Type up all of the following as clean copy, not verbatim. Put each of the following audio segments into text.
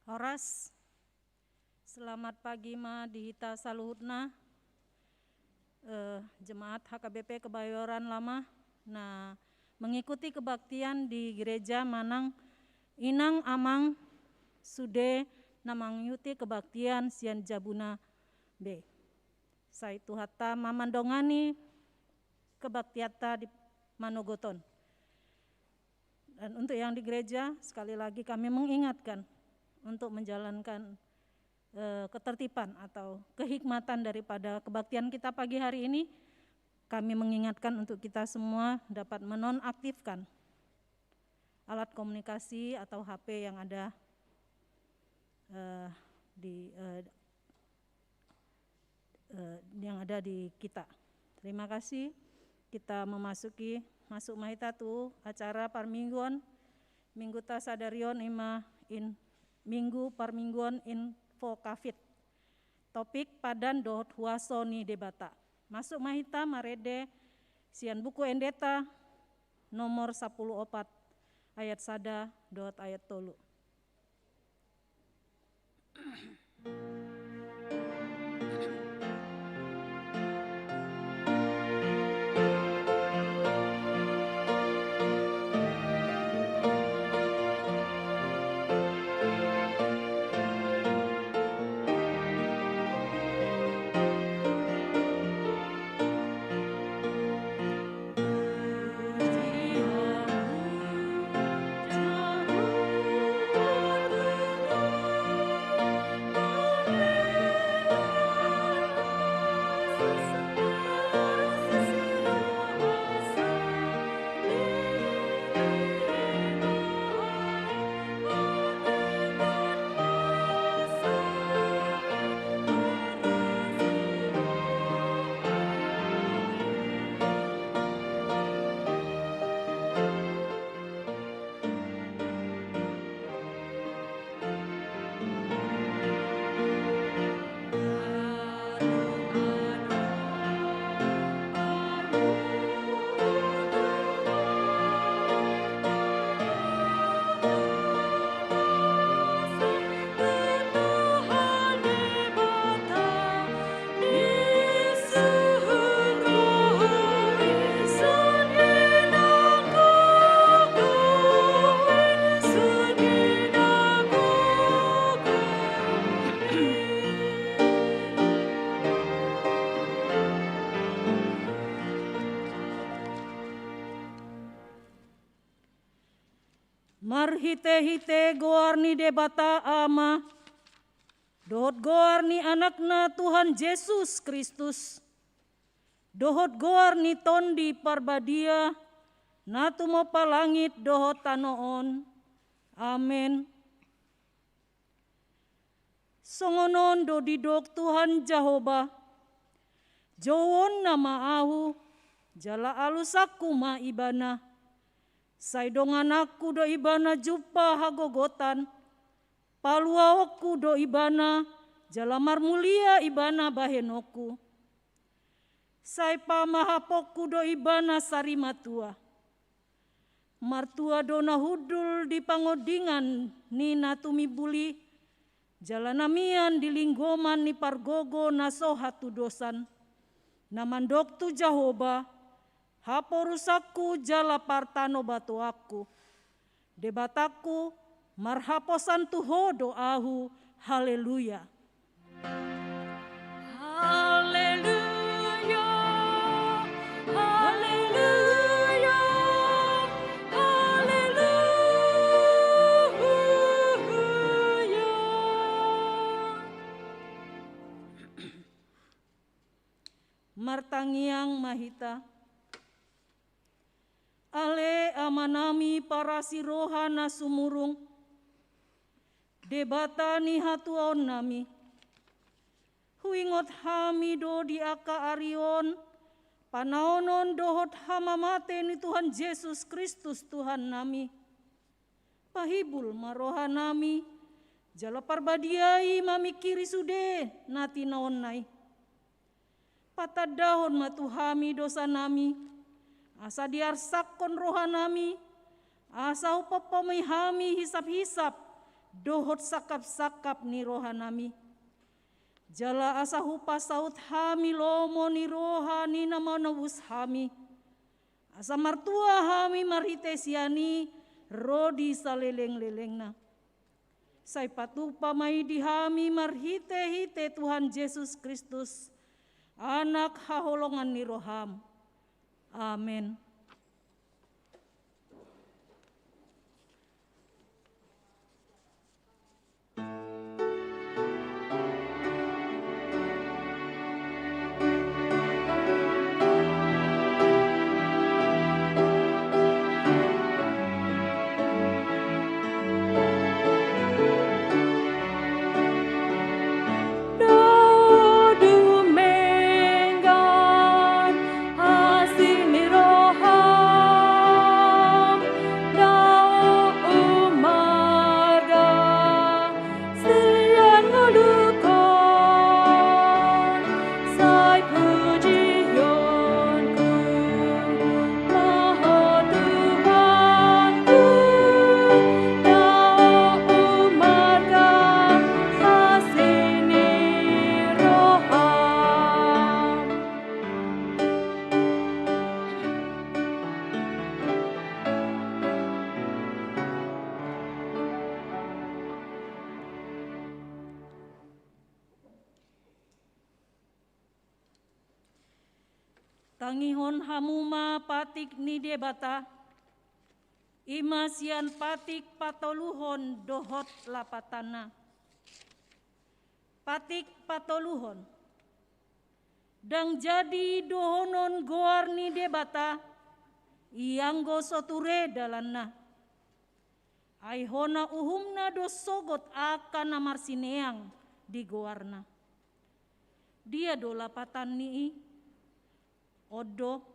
Horas, selamat pagi ma dihita saluhutna, jemaat HKBP Kebayoran Lama. Nah, mengikuti kebaktian di gereja Manang Inang Amang Sude Namang Yuti kebaktian Sian Jabuna B. Saitu hatta mamandongani kebaktiata di Manogoton. Dan untuk yang di gereja, sekali lagi kami mengingatkan untuk menjalankan ketertiban atau kehikmatan daripada kebaktian kita pagi hari ini. Kami mengingatkan untuk kita semua dapat menonaktifkan alat komunikasi atau HP yang ada di kita. Terima kasih. Kita masuk mahitatu acara parmingguan Minggu Tasadarion Ima in Minggu Parmingguan Info Kafit. Topik padan dot huasoni debata. Masuk mahita marede sian buku endeta nomor 14 ayat 1 dot ayat 3. Marhite-hite goarni debata ama, dohot goarni anakna Tuhan Yesus Kristus, dohot goarni tondi parbadia, natumo palangit dohot tanoon, amen. Songonon do didok Tuhan Jehovah, jowon nama ahu, jala alusaku ma ibana, saidongan aku do ibana jupa hagogotan, paluaoku do ibana, jalamar mulia ibana bahenoku. Sai pamahapoku do ibana sarimatua. Martua dona hudul di pangodingan ni natumi buli, jalanamian di linggoman ni pargogo nasohatu dosan. Namandok tu Jehovah, haporusaku jala partano batu aku. Debataku marhaposan tuho doahu. Haleluya. Haleluya. Haleluya. Haleluya. Martangiang mahita. Ale amanami para sirohana sumurung, debata ni hatuon nami, huingot hami do di aka arion, panaonon dohot hamamate ni Tuhan Yesus Kristus Tuhan nami, pahibul maroha nami, jala parbadiai mamikiri sude nati naon nai, patadahon matuhami dosa nami, asa diarsakon rohanami, asa upapamihami hisap-hisap, dohot sakap-sakap ni rohanami. Jala asa hupa saut hami lomo ni rohani namanawus hami. Asa martua hami marhitesiani, rodi saleleng-lelengna. Sai patupa mai di hami marhite-hite Tuhan Yesus Kristus, anak haholongan ni roham. Amin. Tangihon hamuma patik ni debata, imasian patik patoluhon dohot lapatana. Patik patoluhon, dang jadi dohonon goar ni debata, ianggo soture dalanna. Aihona uhumna dosogot akan namarsineang di goarna. Dia do lapatan nii, odo,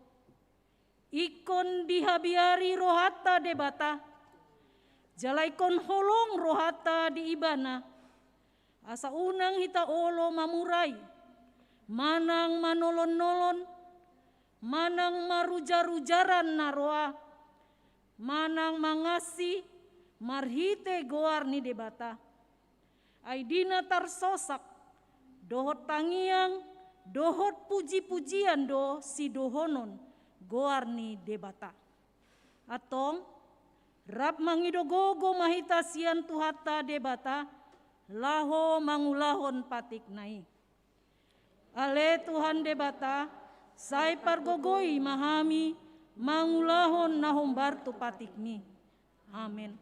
ikon dihabiari rohata debata, jalaikon holong rohata di ibana, asa unang hita olo mamurai, manang manolon-nolon, manang marujar-rujaran naroa, manang mangasi, marhite goar ni debata. Aidina tarsosak, dohot tangiang, dohot puji-pujian do si dohonon goar ni debata. Atong rap mangidogogo mahita sian tuhata debata, laho mangulahon patik nai. Ale Tuhan debata, sai pargogoi mahami, mangulahon nahombar tu patikmi. Amin.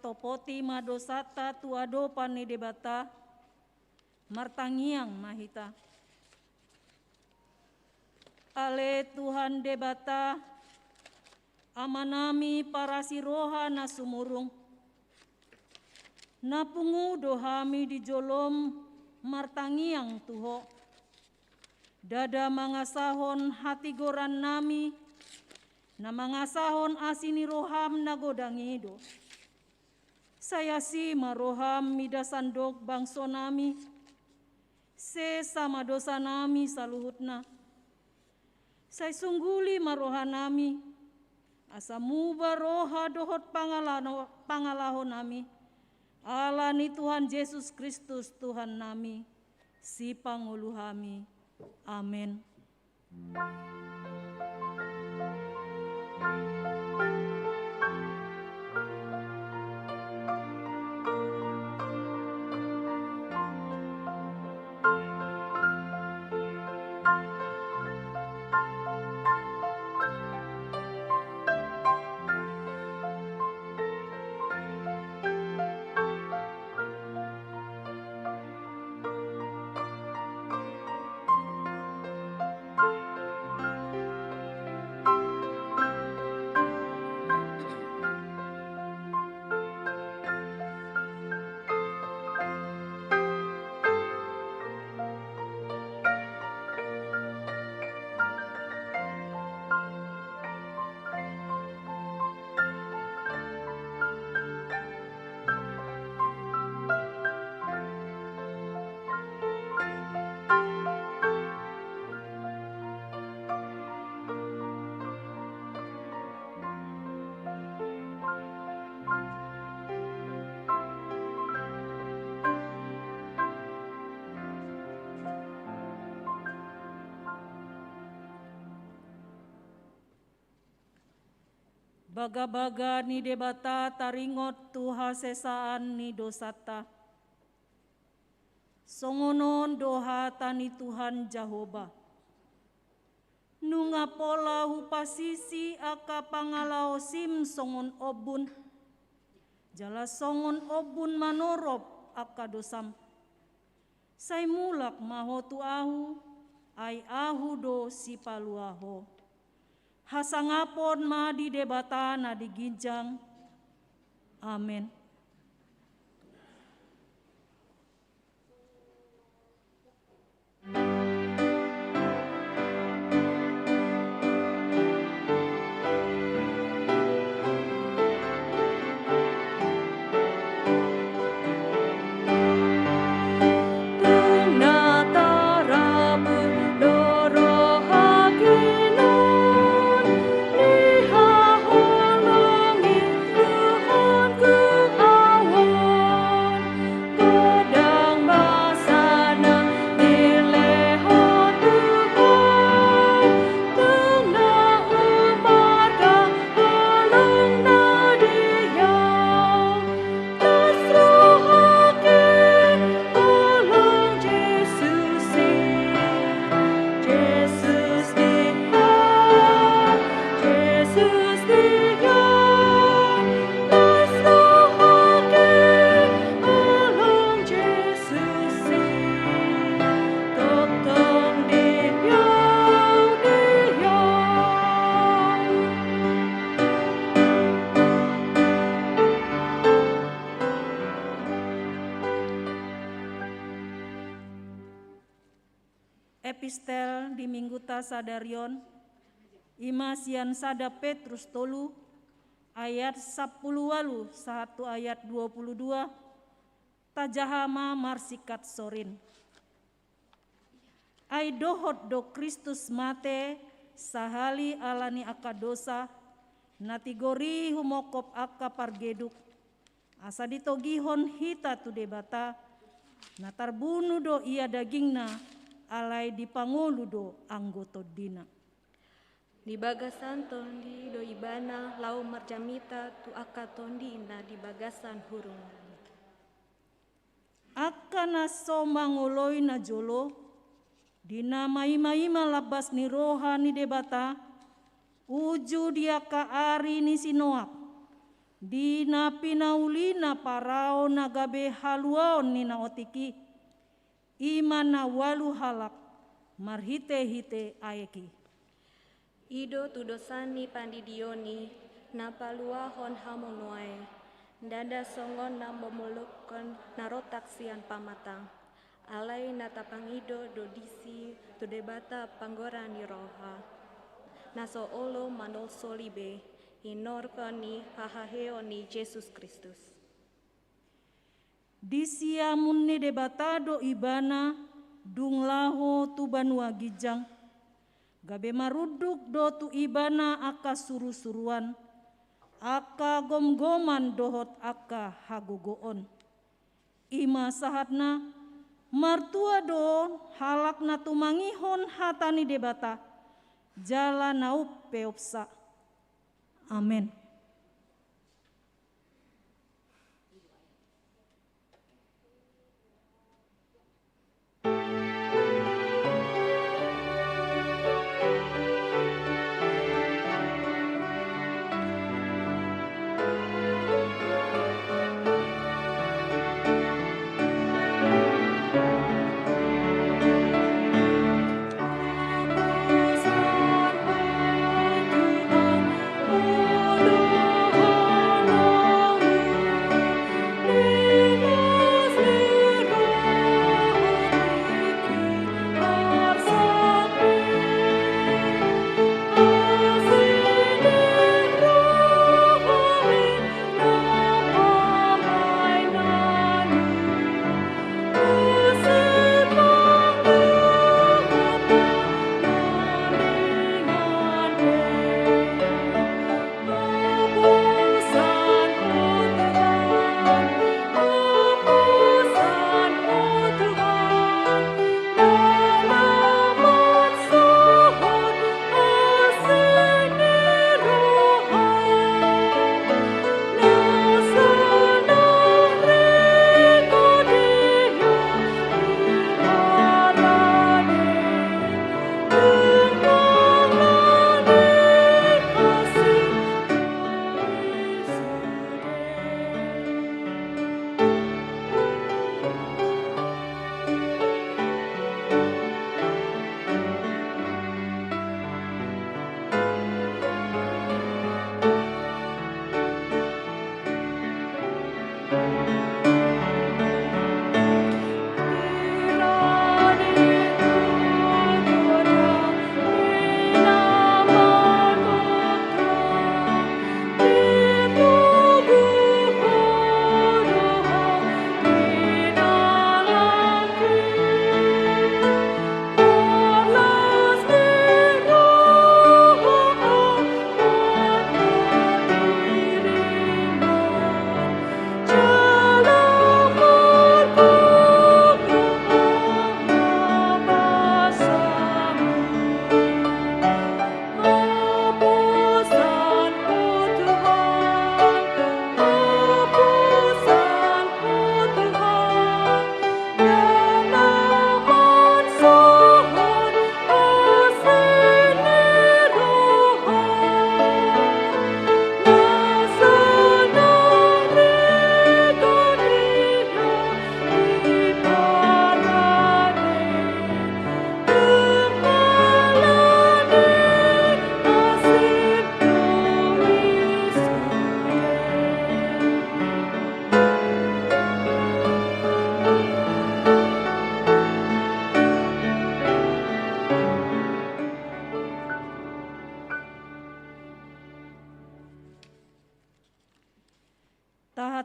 Topoti madosata tuado pani debata, martangiang mahita. Ale Tuhan debata, amanami para siroha na sumurung, napungu dohami di jolom martangiang tuho, dada mangasahon hati goran nami, na mangasahon asini roham nagodangido. Saya si maroham midasandok bangso nami, se sama dosa nami saluhutna. Saya sungguli maroha nami, asamu baroha dohot pangalahon nami. Allah ni Tuhan Yesus Kristus Tuhan nami, si panguluhami. Amin. baga-baga ni debata taringot tuha sesaan ni dosata. Songonon doha tani Tuhan Jehovah. Nunga pola hupasisi aka pangalao sim songon obun. Jala songon obun manorop aka dosam. Sai mulak mahotu ahu, ai ahu do si paluaho. Hasangapon ma di debata na diginjang. Amin. Epistel di Minggu Sadarion, Ima sian sada Petrus tolu, ayat 10 walu, 1 ayat 22, tajahama marsikat sorin. Ai dohot do Kristus mate, sahali alani aka dosa, natigori humokop aka pargeduk, asa ditogihon hita tu debata, natarbunu do ia dagingna, alai dipangulu do anggoto dina. Di bagasan tondi do ibana lau marjamita tu aka tondi na di bagasan hurung. Aka naso mangoloi na jolo, dina maima-ima labas ni roha ni debata, uju dia ka ari ni sinoak, dina pinaulina parao na gabe haluaon ni na otiki, imana walu halak, marhite-hite aeki. Ido tu dosani pandidioni, na paluahon hamonuae, dada songon na memulukkan narotak sian pamatang, alai natapangido do disi tu debata panggorani roha. Naso olo manol solibe, inorkani hahaheoni Yesus Kristus. Disiamun ne debata do ibana, dung laho tu banua gijang, gabe maruduk do tu ibana aka suru-suruan, aka gom-goman dohot aka hagogoon. Ima sahatna, martua do halakna tumangihon hatani debata, jala naup peopsa. Amin. Tuhan,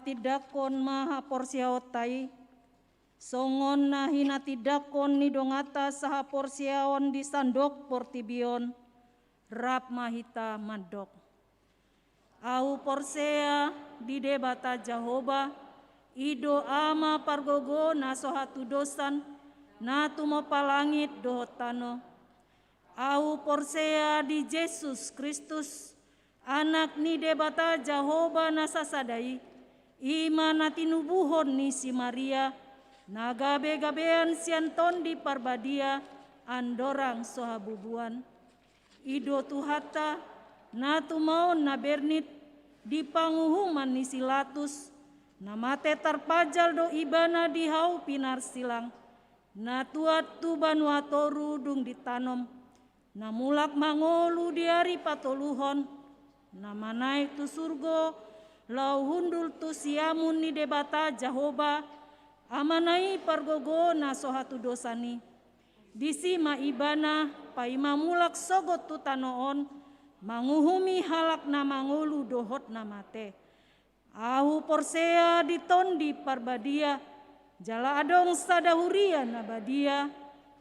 tidakon maha porsiaotai, songon na hinatidakon ni dongata saha porsiaon di sandok portibion, rap mahita mandok. Au porsea di debata Jahoba, ido ama pargogo na sohatu dosan, na tumo palangit dohotano. Au porsea di Yesus Kristus, anak ni debata Jahoba na sasadai, ima na tinubuhon ni si Maria, na gabe-gabean sianton di parbadia, andorang sohabubuan. Ido tuhata, na tumaon na bernit, di panguhuman ni silatus, na mate tarpajal do ibana di hau pinar silang, na tuat tuban watoru dung ditanom, na mulak mangolu di hari patoluhon, na manai tu surgo, lau hundul tu siamun ni debata Jahoba, amanai pargogo na sohatu dosani, disi ma ibana paima mulak sogot tu tanoon, manguhumi halak na mangulu dohot na mate. Ahu porsea ditondi parbadia, jala adong sada huria na badia,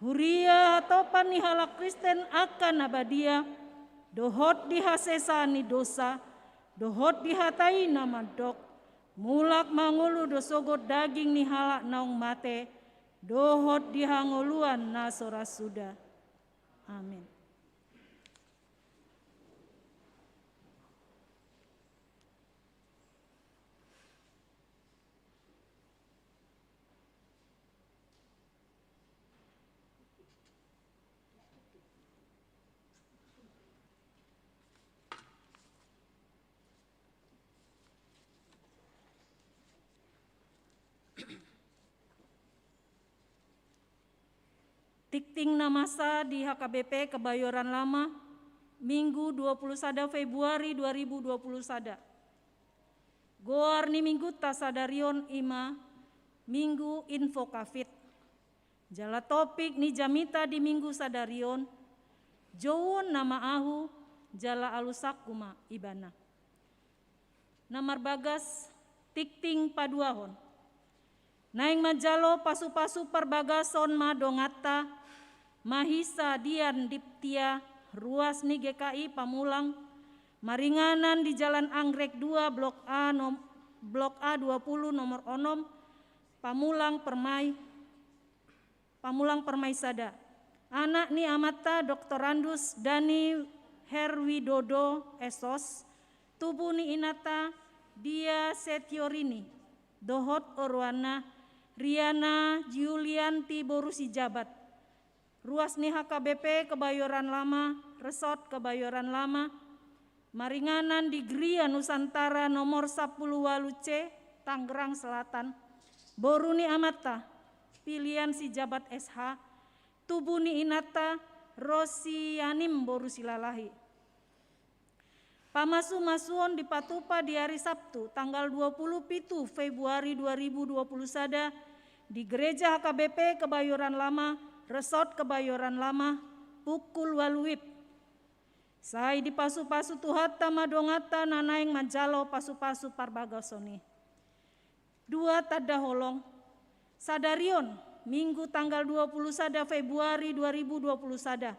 huria topan ni halak Kristen akan na badia, dohot dihasesa ni dosa, dohot dihatai na mandok, mulak mangulu dosogot daging ni halak naung mate, dohot dihangoluan na sorasuda. Amin. Tikting na masa di HKBP Kebayoran Lama, Minggu 21 Februari 2021. Goar ni Minggu tasadarion ima, Minggu info kafit. Jala topik ni jamita di Minggu sadarion, jowon nama ahu, jala alusakuma ibana. Namar bagas, tikting paduahon. Naing majalo pasu-pasu perbagason madongata, mahisa dian diptia, ruas ni GKI Pamulang, maringanan di Jalan Anggrek 2 Blok A 20 nomor 6, Pamulang Permai Sada. Anak ni amata Dr. Randus Dani Herwidodo Esos, tubuh ni inata dia Setiorini, dohot Orwana, Riana Julianti Borusi Jabat. Ruas ni HKBP Kebayoran Lama, Resort Kebayoran Lama, maringanan di Gria Nusantara nomor 10 Waluce, Tangerang Selatan. Boru ni amata, pilihan si Jabat SH, tubuh ni inata Rosianim Borusi Lalahi. Pamasu-masuon di Patupa di hari Sabtu tanggal 27 Februari 2021 di Gereja HKBP Kebayoran Lama, Resort Kebayoran Lama, pukul waluip. Sai di pasu-pasu tuhata madongata nanaing majalo pasu-pasu parbagasoni. 2 tada holong, sadarion Minggu tanggal 21 Februari 2021.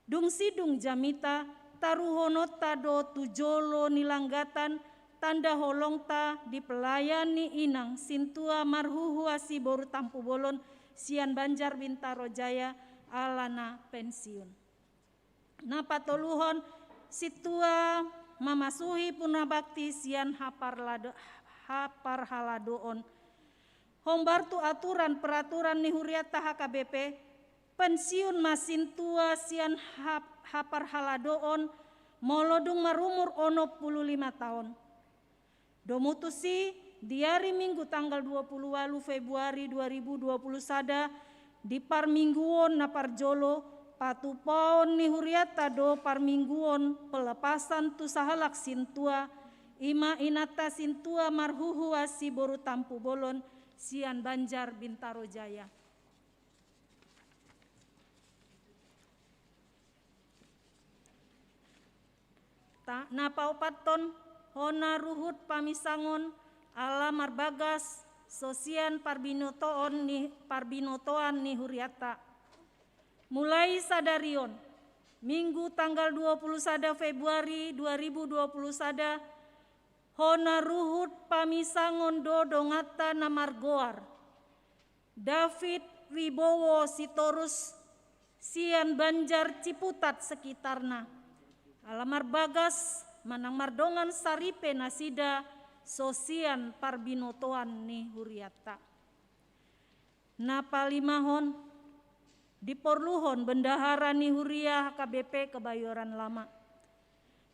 Dung sidung jamita taruhono tado tujolo nilanggatan tanda holongta dipelayani inang sintua marhuhuasi boru tampu bolon sian Banjar Bintaro Jaya alana pensiun. Napatoluhon situa mamasuhi punabakti sian hapar haladoon. Hombartu aturan peraturan nihuriata HKBP pensiun masintua sian hapar haladoon molodung marumur 65 tahun. Domutusi di hari Minggu tanggal 20 Februari 2021 di Parmingguon Naparjolo patupaon ni huriata do Parmingguon pelepasan tu sahalak sintua ima inata sintua marhuhua si boru tampu bolon sian Banjar Bintaro Jaya. Napaupaton hona ruhut pamisangon ala marbagas sosian parbinotoan ni huriata. Mulai sadarion Minggu tanggal 21 Februari 2021 hona ruhut pamisangon do dongata namargoar. David Wibowo Sitorus sian Banjar Ciputat sekitarna. Alamar bagas manang mardongan saripe nasida sosian parbinotoan ni huriata. Napalimahon diporluhon bendahara ni huria HKBP Kebayoran Lama.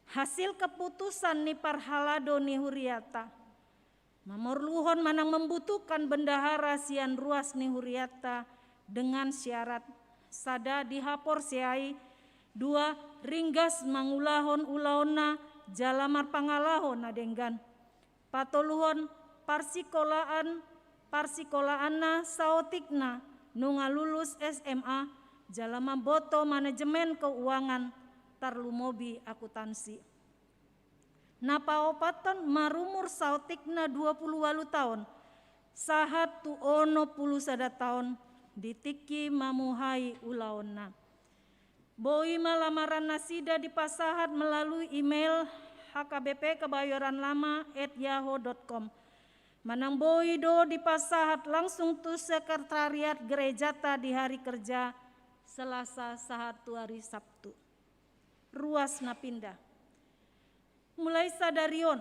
Hasil keputusan ni parhalado ni huriata. Mamorluhon manang membutuhkan bendahara sian ruas ni huriata dengan syarat sada dihapor siai 2 ringgas mangulahon ulaona jalamar pangalahon adenggan. Patoluhon parsikolaanna saotikna nunga lulus SMA jalama boto manajemen keuangan tarlumobi akuntansi. Napaopatan marumur saotikna 28 tahun sahat tu ono 11 tahun ditiki mamuhai ulaonna. Boi malamaran nasida dipasahat melalui email HKBP Kebayoran Lama @yahoo.com. Manang boi do dipasahat langsung tu sekretariat gerejata di hari kerja Selasa sahatu hari Sabtu. Ruas napindah. Mulai sadarion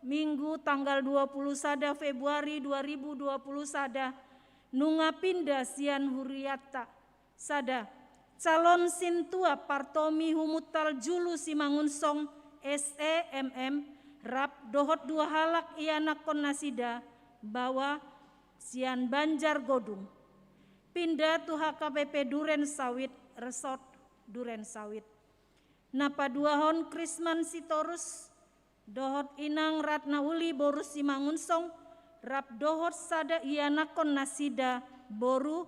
Minggu tanggal 21 Februari 2021 nunga pindah sian huriata sada calon sintua partomi humutal julu simangunsong SEMM rap dohot 2 halak ianakon nasida bawa sian Banjar Godung. Pindah tu HKBP Duren Sawit Resort Duren Sawit. Napa 2 hon Krisman Sitorus dohot inang Ratna Uli boru simangunsong rap dohot sada ianakon nasida boru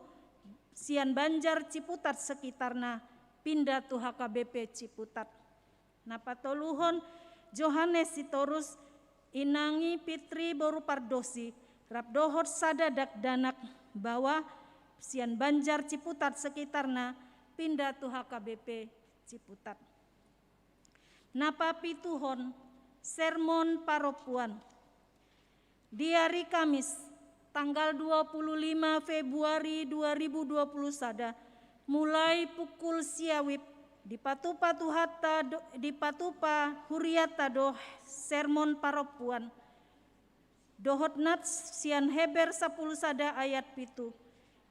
sian Banjar Ciputat sekitarna pindah tu HKBP Ciputat. Napa toluhon Johannes Sitorus inangi Pitri boru Pardosi rap dohot sada dakdanak bawa sian Banjar Ciputat sekitarna pindah tu HKBP Ciputat. Napa pituhon sermon paropuan di hari Kamis tanggal 25 Februari 2021 mulai pukul siawip di Patupa Tuhata di Patupa Huriata doh sermon paropuan dohot nats sian heber 10 sada ayat pitu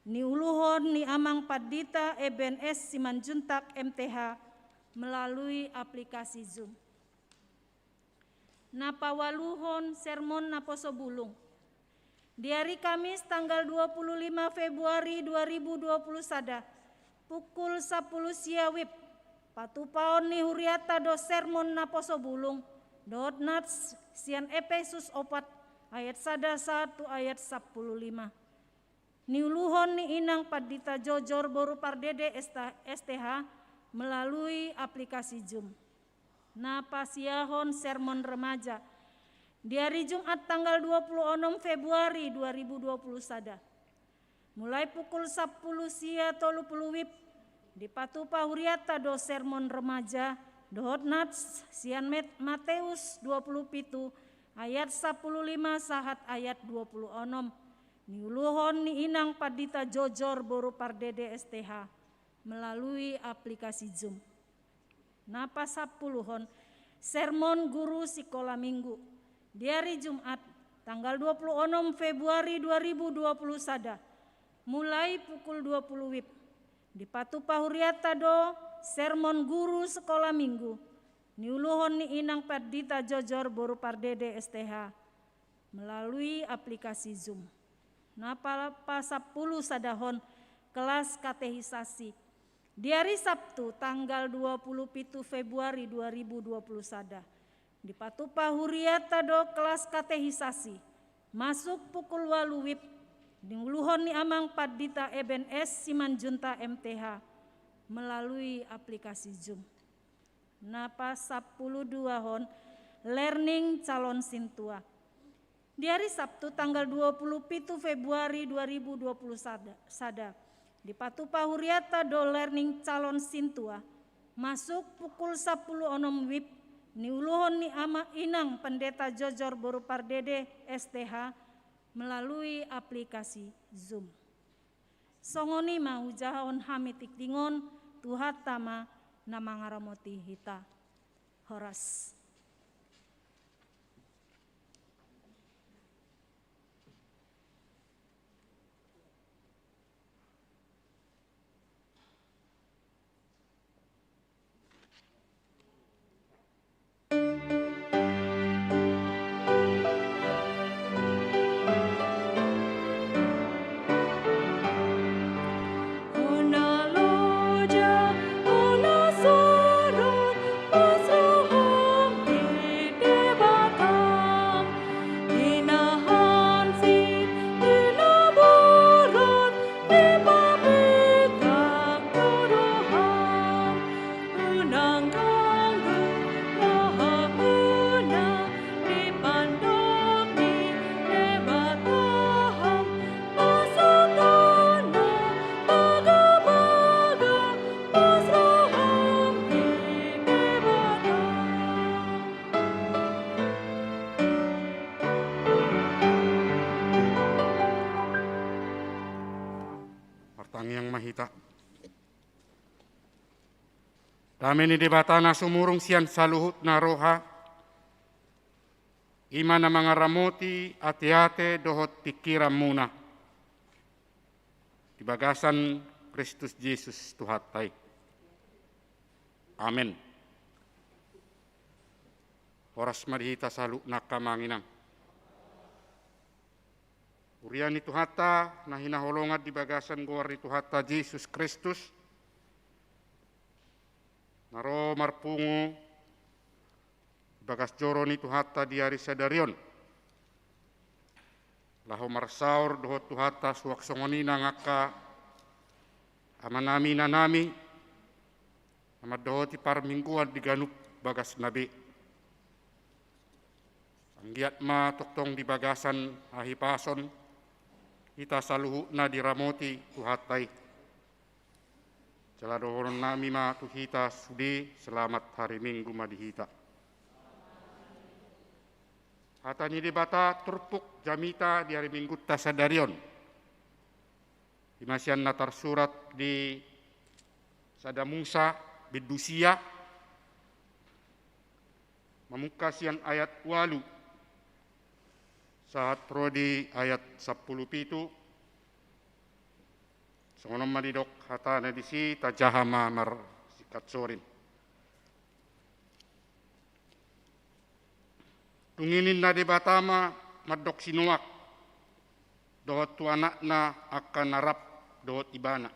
ni uluhon ni amang padita EBNS Simanjuntak MTH melalui aplikasi Zoom. Napawaluhon sermon naposobulung di hari Kamis tanggal 25 Februari 2021 pukul 10 siawip patupaon ni huriata do sermon naposobulung dohot nats sian Efesus 4 ayat 1 ayat 15. Niuluhon ni inang padita jojor boru pardede STH melalui aplikasi Zoom. Napasiahon sermon remaja di hari Jumat tanggal 26 Februari 2021 mulai pukul 10 sia 30 wib di Patupa Huriata do sermon remaja dohot nats sian Mateus 27 ayat 15 sahat ayat 26. Niuluhon ni inang padita jojor boru pardede STH melalui aplikasi Zoom. Napa 10 sermon guru sekolah minggu di hari Jumat tanggal 26 Februari 2021 mulai pukul 20 wib di Patupa Huriata do sermon guru sekolah minggu niuluhon ni inang padita jojor boru pardede STH melalui aplikasi Zoom. Napa 10 sadahon kelas katehisasi di hari Sabtu tanggal 27 Februari 2021 di Patupa Huriata do kelas katehisasi masuk pukul 8 wib di uluhon ni amang padita EBNS Simanjunta MTH melalui aplikasi Zoom. Napa 12 hon learning calon sintua Di hari Sabtu tanggal 27 Februari 2020 sada. Di Patu Pahuriata doler ning calon sintua. Masuk pukul 10.06 WIB. Ni uluhon ni ama inang pendeta Jojor Boru Pardede STH melalui aplikasi Zoom. Songoni mau jahon hamitik dingon Tuhat tama nama ngaramoti hita. Horas. Yang mahita. Dami ni debatana sumurung sian saluhut na roha. Ima na mga ramoti ate-ate dohot pikiran muna. Di bagasan Kristus Yesus Tuhatay. Amen. Horas marihita salu nakamanginang. Urian itu hata na hinaholongat di bagasan guar itu hata Yesus Kristus. Naro marpungu bagas joron itu hata di hari sadarion. Laho marsaur dohot tu hata suak songoni ngaka amanami nanami. Amat dohoti par mingguan diganuk bagas nabi. Anggiat ma toktong di bagasan ahipason. Kita saluhu na diramoti tuhatai. Jaladohonon nami ma tuhita sudi selamat hari Minggu madihita. Hatani debata turpuk jamita di hari Minggu tasadarion. Di masian natar surat di Sada Musa bidusia. Memukasian ayat walu. Saat prodi ayat 10 pitu. Songonom madidok hatana disi tajahama mar sikat sorin. Tunginin na debatama madok sinuak. Dohot tu anak na akan narap dohot ibana.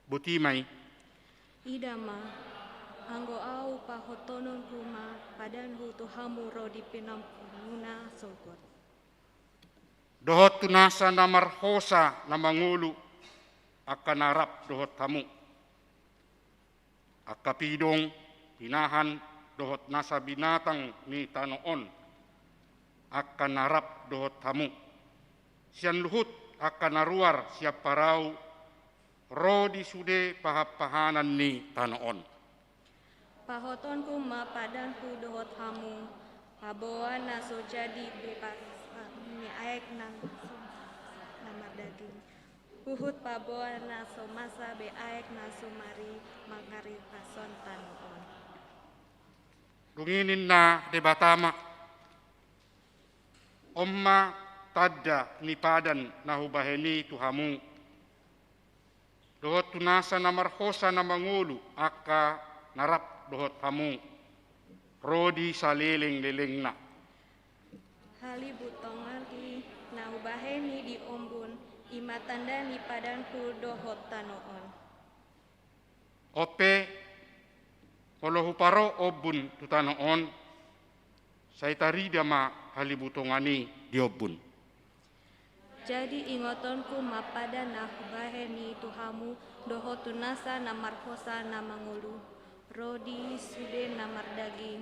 Butimay. Idama, anggo au pahotonon huma padan hutu hamu rodi pinampuna sogot. Dohot tunasa na marhosa na mangulu akan narap dohot hamu. Akapidong hinahan dohot nasa binatang ni tanoon akan narap dohot hamu. Sian luhut akan naruar siap parau rodi sude pahapahanan ni tanoon. Pahoton kuma padan hu dohot hamu haboan na so jadi bebas ni aek nang namar daging. Huhut paboan na so masa be aek na sumari mangkari pason tanoon. Dunginin na debatama. Omma tadda ni padan na hubaheni tuhamu. Dohot tunasa na marhosa na mangulu aka narap dohot hamu. Rodi sa liling-liling na. Hali butong ngerti na hubaheni di ombun imatanda ni padan hu dohot tanoon. Ope Polo huparo obun tutanoon saitari dama halibutongani diobun. Jadi ingotonku mapada na hubaheni tuhamu doho tunasa na marhosa na mangulu rodi sude na mardaging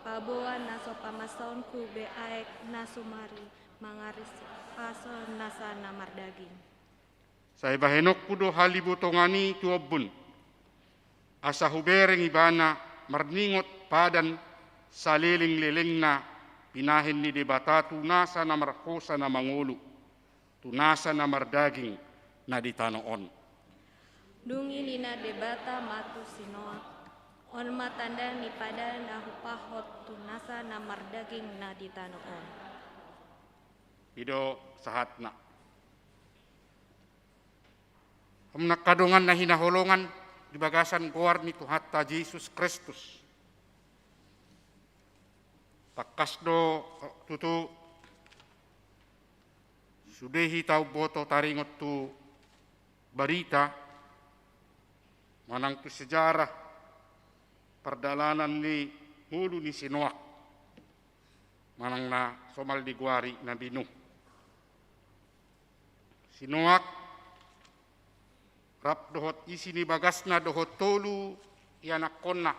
Paboa naso pamasaunku beaek nasumari mangaris paso nasa namar daging. Saya bahenok kudo halibutongani tuobun. Asa hubereng ibana marningot padan saliling-liling na pinahin ni debata tunasa na markosa na mangulu. Tunasa na mardaging na ditanoon. Dungi nina debata matu sinoa. On matanda ni pada na hupahot tunasa namar daging na ditanoon. Ido sahatna. Nakadungan na hinaholongan di bagasan kuar ni Tuhatta Yesus Kristus. Takas do tutu sudehi tau boto taringot tu barita manang tu sejarah perdalanan ni hulu ni Sinoak manang na somal di guari na Binu. Sinoak rap dohot isi ni bagasna dohot tolu ianak konna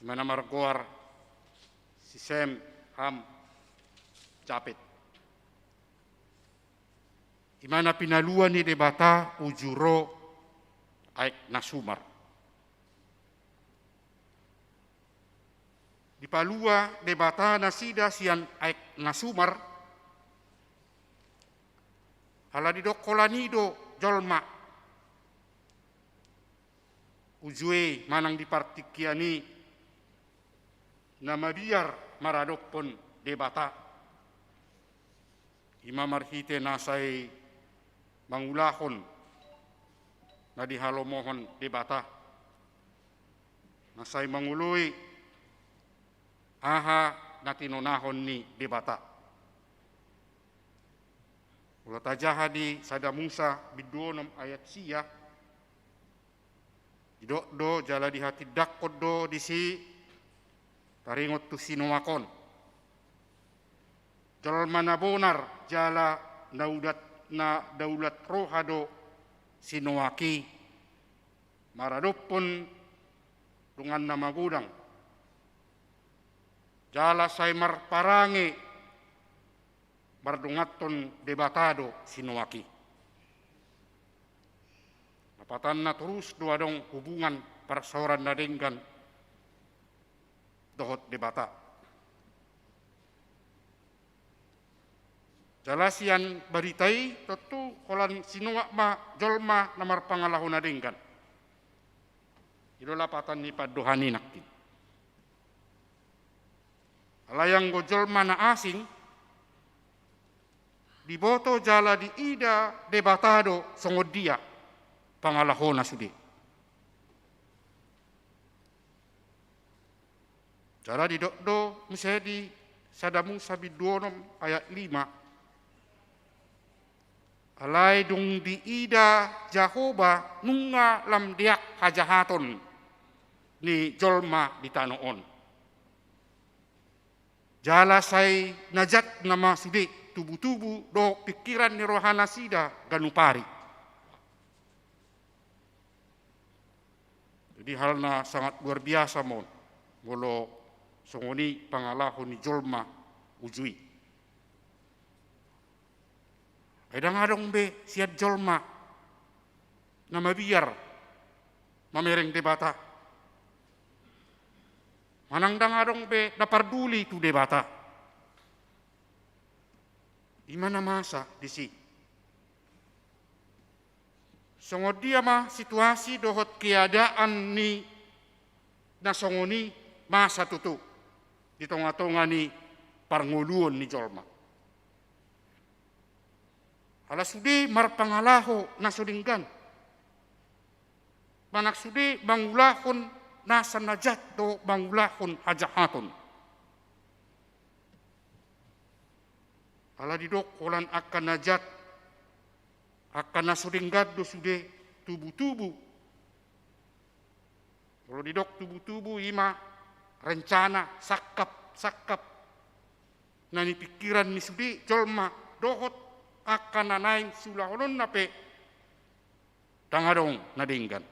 mana margoar si Sem Ham Capit. Imana pinaluan ni debata ujuro aik nasumar. Di palua debata nasida sian aik nasumar hala di dokolanido jolma ujue manang dipartikiani nama biar maradokpon debata ima marhite nasai mangulahon na dihalomohon debata nasai mangului aha natinonahon ni debata. Ulah tajaha di sada Musa biduonom ayat sia idok do jala di hati dakod do disi taringot tu sinuakon jolma na bonar jala na daulat rohado sinuaki maradopon dungan na magudang jala say marparange bardungaton debatado sinuaki. Napatan na terus dua dong hubungan persoalan nadenggan dohot debata. Jalasian baritai tentu kolan sinuak ma jolma namar pangalahon nadenggan. Idola patan ni padohani nakin. Alayang go jolma na asing diboto jala di ida debatado songodia pangalahona sudi. Jala di dokdo misalnya di sadamu sabiduonom ayat 5. Alai dung di ida Jahoba nunga lam diak hajahaton ni jolma di tanoon. Jala say najat nama sudi tubuh-tubuh do pikiran ni rohana sida ganupari. Jadi halna sangat luar biasa mon. Molo songoni pangalahon ni jolma ujui. Edang adong be siat jolma nama biar mamereng debata. Manang dang adong be naparduli tu debata. Di mana masa di si? Songodia mah situasi dohot keadaan ni nasongoni masa tutu di tonga-tonga ni parnguluon ni jolma. Ala sudi marpangalaho nasudinggan. Manak sudi mangulahon nasa najat do mangulahon hajahaton. Ala didok kolan akan najat akan nasudinggad do sude tubuh-tubuh. Kalau didok tubuh-tubuh ima rencana sakap nani pikiran ni sudi jolma dohot akan nanain sulahonon nape tangadong nadinggan.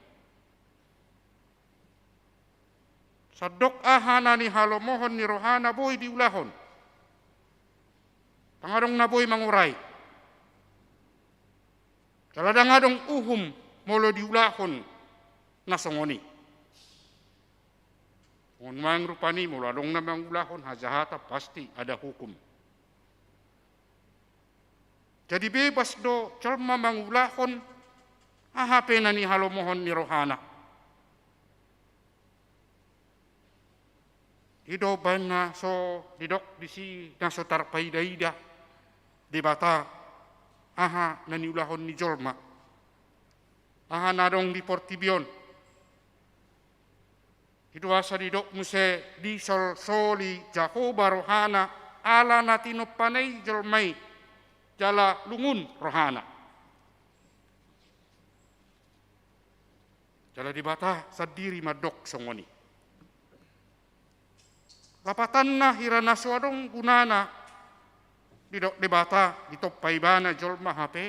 Sadok ahana ni halomohon ni rohana boy diulahon. Tangadong na boy manguray. Kaladang adong uhum molo diulahon na songoni. Kung mang rupani mula dong na mangulahon hajahata pasti ada hukum. Jadi bebas do calma mangulahon ahape na ni halomohon ni rohana. Ido ban na so didok disi na so tarpaidaida di bata aha na niulahon ni jolma. Aha na dong di portibion. Itu asa didok muse di sol soli Jahoba rohana ala natino panay jolmay jala lungun rohana. Jala di bata sadiri madok songoni. Lapatan na hirana suadong gunana didok di bata ditopay bana jolma hape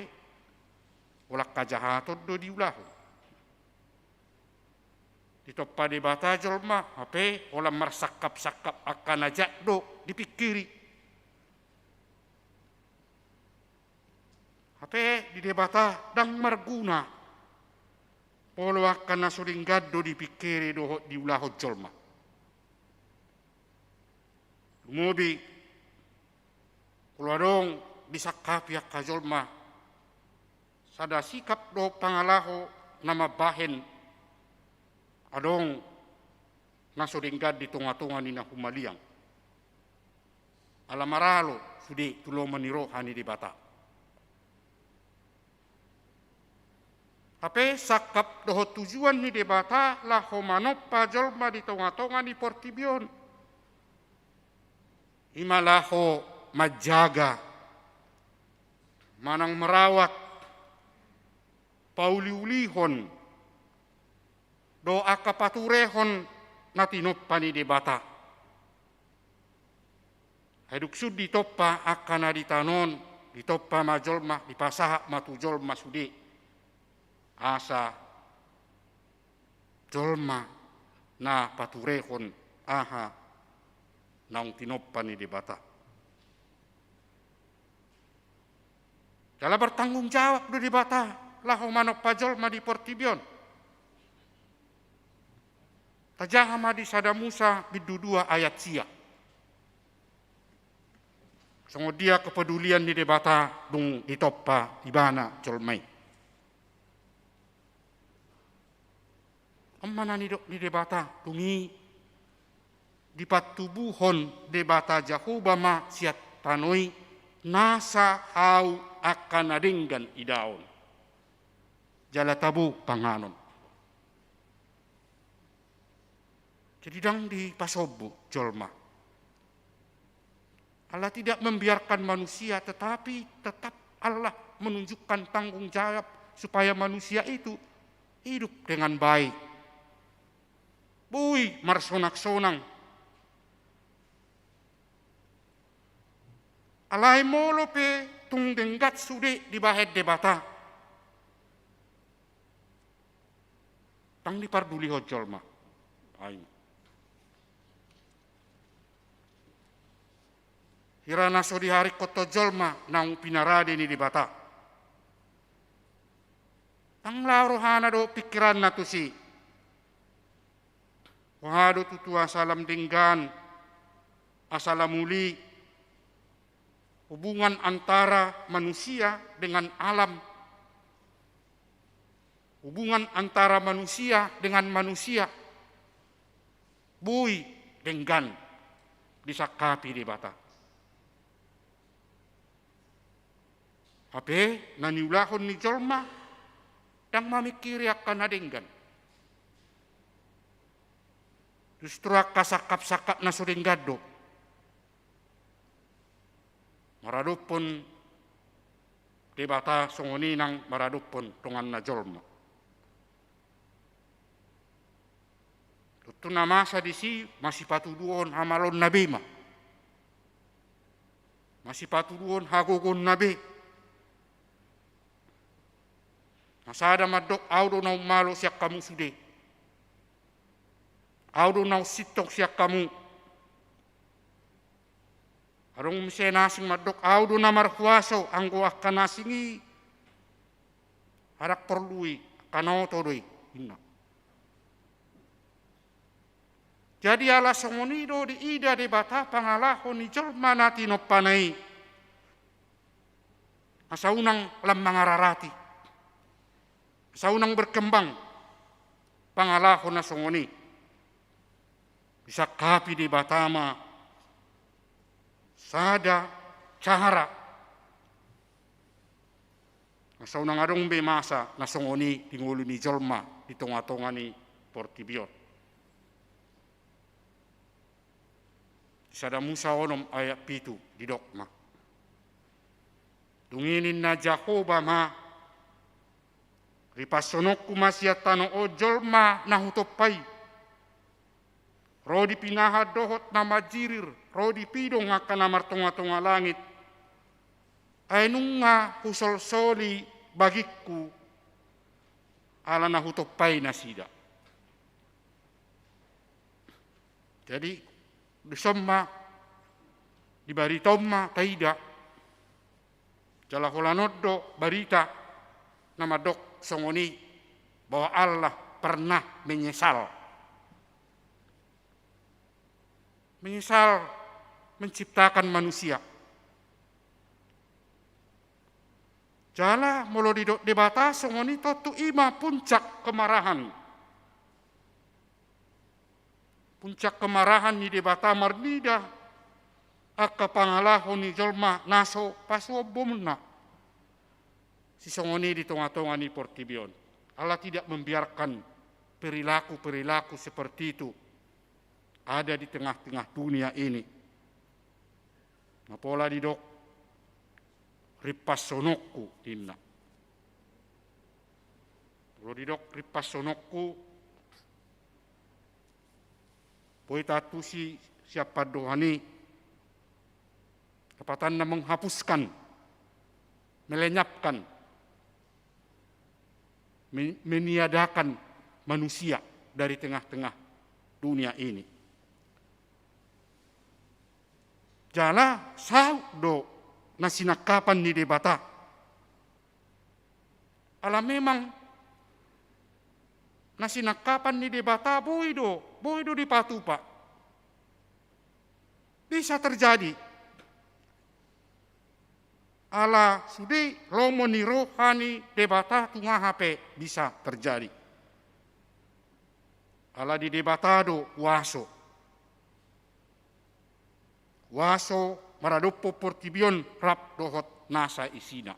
ulak kajahatod do diulahu. Ditoppa di bata jolma hape olam marsakap-sakap akan ajak do dipikiri. Hape di debata dang marguna polo akan nasuring gaddo dipikiri do diulahu jolma. Lumobi kuladong disakapi akka jolma sada sikap do pangalaho nama bahen adong nasuringgad di tunga-tunga ni na humaliang. Alamaralo sudi tulo maniro hani di bata. Ape sakap doho tujuan ni di bata lah homanop pajolma di tunga-tunga ni portibion. Imalaho majaga manang merawat pauliulihon doa kapaturehon natinopani di bata. Heduk sud ditoppa akana ditanon, ditoppa majolma, dipasaha matu jolma sudi. Asa jolma na paturehon aha naung tinoppani di bata. Jala bertanggung jawab do di bata, laho manok pajolma di portibion. Tajahama di sada Musa bidu 2 ayat sia. Songo dia kepedulian di debata dung ditoppa ibana jolmai. Ammana ni dok di debata dungi dipatubuhon debata Jahoba ma siat tanoi nasa hau akan adenggan idaon. Jala tabu panganon. Jadi dang di pasobu jolma. Allah tidak membiarkan manusia tetapi tetap Allah menunjukkan tanggung jawab supaya manusia itu hidup dengan baik. Bui marsonak-sonang. Alai molo pe tung denggat sude di bahet debata. Tang diparduli ho jolma. Ain. Hirana so di hari koto jolma nang pinarade ni di bata. Ang larohana do pikiran na to si. Wahado tutu asalam dinggan, asalamuli, hubungan antara manusia dengan alam. Hubungan antara manusia dengan manusia. Bui denggan disakapi di bata. Ape naniulahon ni jolma dang mamikiri akan adenggan. Justru kasakap-sakap na suringgado. Maradupon debata songoni nang maradupon tungan na jolma. Tutu na masa di si masih patuduon hamalon nabi ma. Masih patuduon hagogon nabi. Masada madok audo na umalo siyak kamu sude. Audo nau sitok siak kamu. Arong misi nasing madok audo namar kuaso anggo akan nasingi. Harak perlui kanau todoi. Inna. Jadi ala songonido di ida di bata pangalahon ni jolma nati no panai. Asaunang lammangararati. Asaunang berkembang pangalahon na songoni. Bisa kapi di batama sada cara. Asaunang adong be masa na songoni tingulu ni jolma di tonga-tonga ni Portibion. Sada Musa onom ayat pitu di dokma. Tunginin na Jahoba ma. Ripasonokku masyat tano ojol ma nahutopai. Rodi pinaha dohot na majirir. Rodi pidong akan namar tonga-tonga langit. Ainunga husol soli bagiku. Ala nahutopai nasida. Jadi disomma di baritomma taida jala holanoddo barita nama dok songoni bahwa Allah pernah menyesal menciptakan manusia. Jala molo di debata songoni totu ima puncak kemarahan. Puncak kemarahan ni debata marnida akka pangalahon ni jolma naso pasuo bomna. Si songoni di tonga-tonga ni Portibion. Allah tidak membiarkan perilaku-perilaku seperti itu ada di tengah-tengah dunia ini. Napola di dok ripasonokku dinna. Kalau di dok ripasonokku Poi tatusi siapa dohani kepatan na menghapuskan, melenyapkan, meniadakan manusia dari tengah-tengah dunia ini. Jala saudo nasinakapan ni debata. Ala memang nasinakapan ni debata boido di patupa. Bisa terjadi. Ala sudi lomo ni rohani debata tunga HP bisa terjadi. Ala di debatado waso. Waso maradopo Portibion rap dohot nasa isina.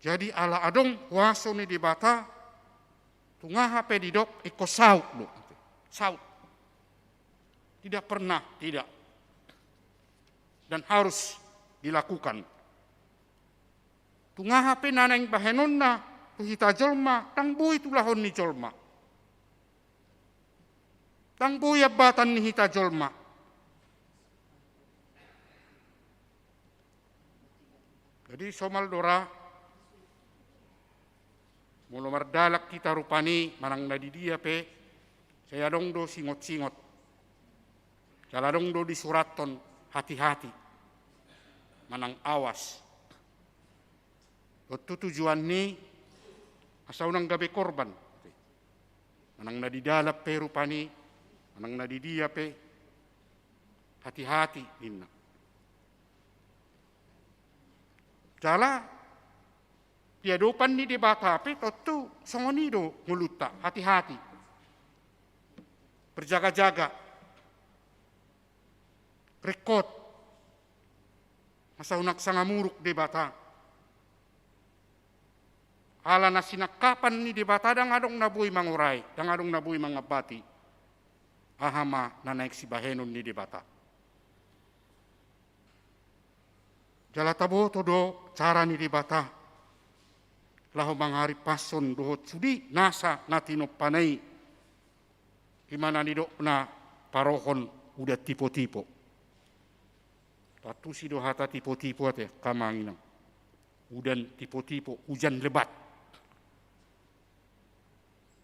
Jadi ala adong waso ni debata tunga HP didok iko saut lo. Saut. Tidak pernah, tidak. Dan harus dilakukan. Tunga HP naneng bahenonna tuhita jolma tang bui tulahon ni jolma. Tang bui abatan ni hita jolma. Jadi somal dora mulu mardalak kita rupani manang nadi dia pe saya dong do singot-singot. Saya dong do di suraton hati-hati. Manang awas. Waktu tujuan ni asal nang gabe korban. Manang nadi dalap pe rupani, manang nadi dia pe hati-hati inna. Jala tiadopan ni debata pe totu songonido nguluta hati-hati. Berjaga-jaga. Rekod masa unak sangamuruk debata. Ala nasinakapan ni debata dang adong nabui mangurai, dang adong nabui mangabati. Ahama na naik si bahenon ni debata. Jala tabo todo cara ni debata. Lahu mangari pason dohot sudi nasa natino panai. Imana ni dok na parohon udah tipe-tipe. Patu si dohata tipe-tipe ate kamanginang. Udan tipe-tipe hujan lebat.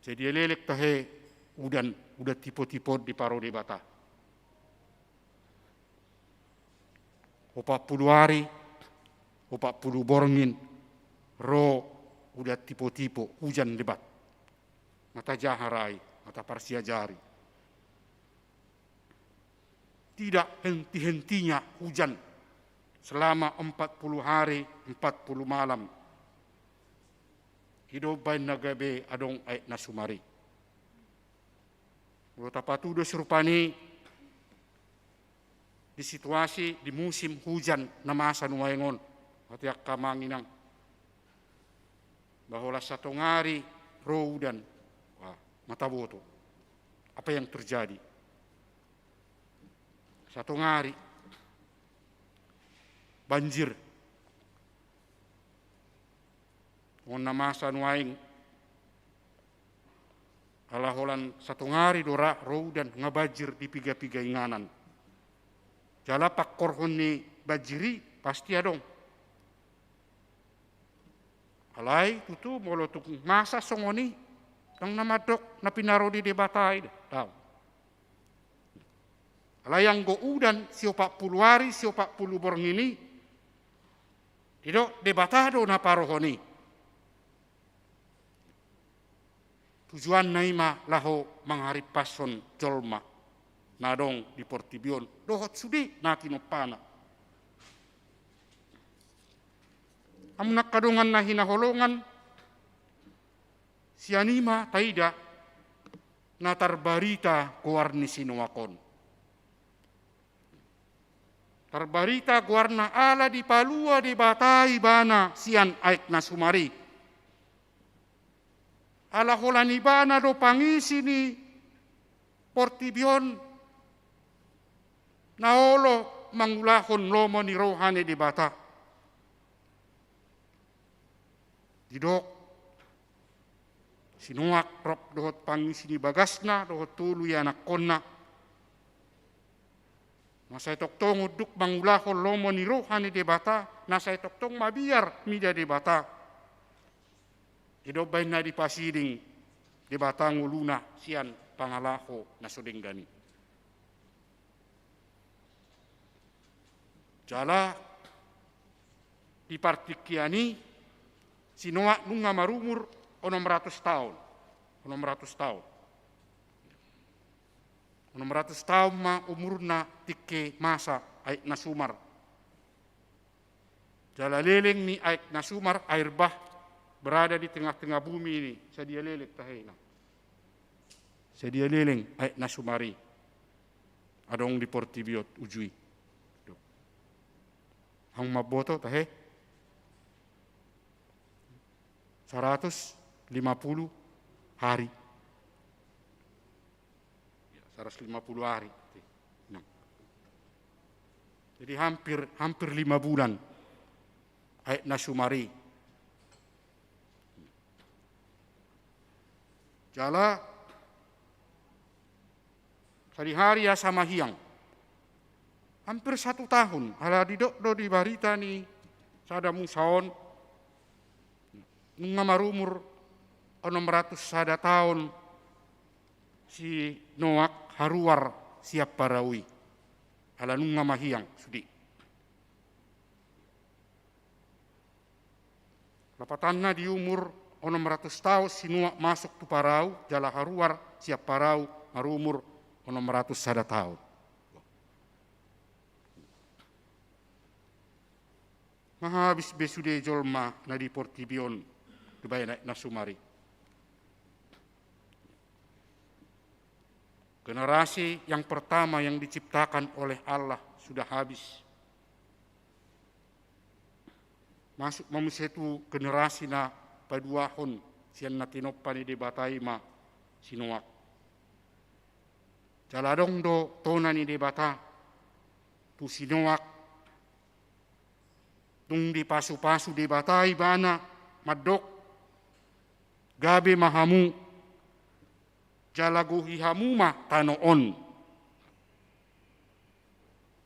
Jadi lelek tahe udah tipe-tipe di paro di bata. 40 hari, 40 borngin, ro udah tipe-tipe hujan lebat. Mata jaharai, mata parsia jari. Tidak henti-hentinya hujan selama 40 hari, 40 malam. Hidup bain nagabe adong ay nasumari. Ulo tapatu do serupani di situasi di musim hujan na masa nuwaingon. Matiak kamanginang. Bahwa satu ngari roudan. Wah, mata boto. Apa yang terjadi? Satu ngari banjir. Onna masa nuaing alaholan satu ngari dora roudan ngabajir di piga-piga inganan. Jala pak korhon ni bajiri pasti adong. Alai tutu molotuk masa songoni tang namadok na pinaro di debatai tahu. Alai yang go udan sio 40 hari sio 40 borng ini tidak debatado na parohoni. Tujuan naima laho mangharip pason jolma nadong di Portibion dohot sudi na kinopana. Amunak kadungan na hinaholongan sianima taida na tarbarita kuarni sinuakon. Tarbarita kuarna ala di palua di batai bana sian aik na sumari. Ala holani bana do pangisi ni Portibion naolo mangulahon lomo ni rohani di bata. Didok sinuak rok dohot pangisi ni bagasna dohot tulu ya anak konna. Nasa itoktong uduk mangulahon lomo ni rohani di bata. Nasa itoktong mabiar mida di bata. Idobay na di pasiding di bata nguluna sian pangalaho na sudenggani. Jala di partikiani sinuak nunga marumur 600 tahun. 600 tahun. 600 tahun ma umurna tike masa aik nasumar. Jala leleng ni aik nasumar air bah berada di tengah-tengah bumi ini. Sedia lelek tahena. Sedia leleng aik nasumari. Adong di Portibiot ujui. Hang maboto tahe 150 hari. 150 hari. Jadi hampir 5 bulan aik nasumari. Jala sehari ya sama hiang. Hampir 1 tahun. Ala didok do di barita ni sada musaon nunga marumur 600 sada tahun si Noak haruar siap parawi. Ala nunga mahiang sudi. Lapatanna di umur 600 tahun si Noak masuk tu parau jala haruar siap parau marumur 600 sada tahun. Mahabis besude jolma na di Portibion kebayana nasumari. Generasi yang pertama yang diciptakan oleh Allah sudah habis. Masuk mamusetu generasi na paduahon sian natinopani de bataima sinuak. Jaladong do tonani de bata tu sinuak tung di pasu-pasu de batai bana madok gabe mahamu jalaguhi hamuma tanoon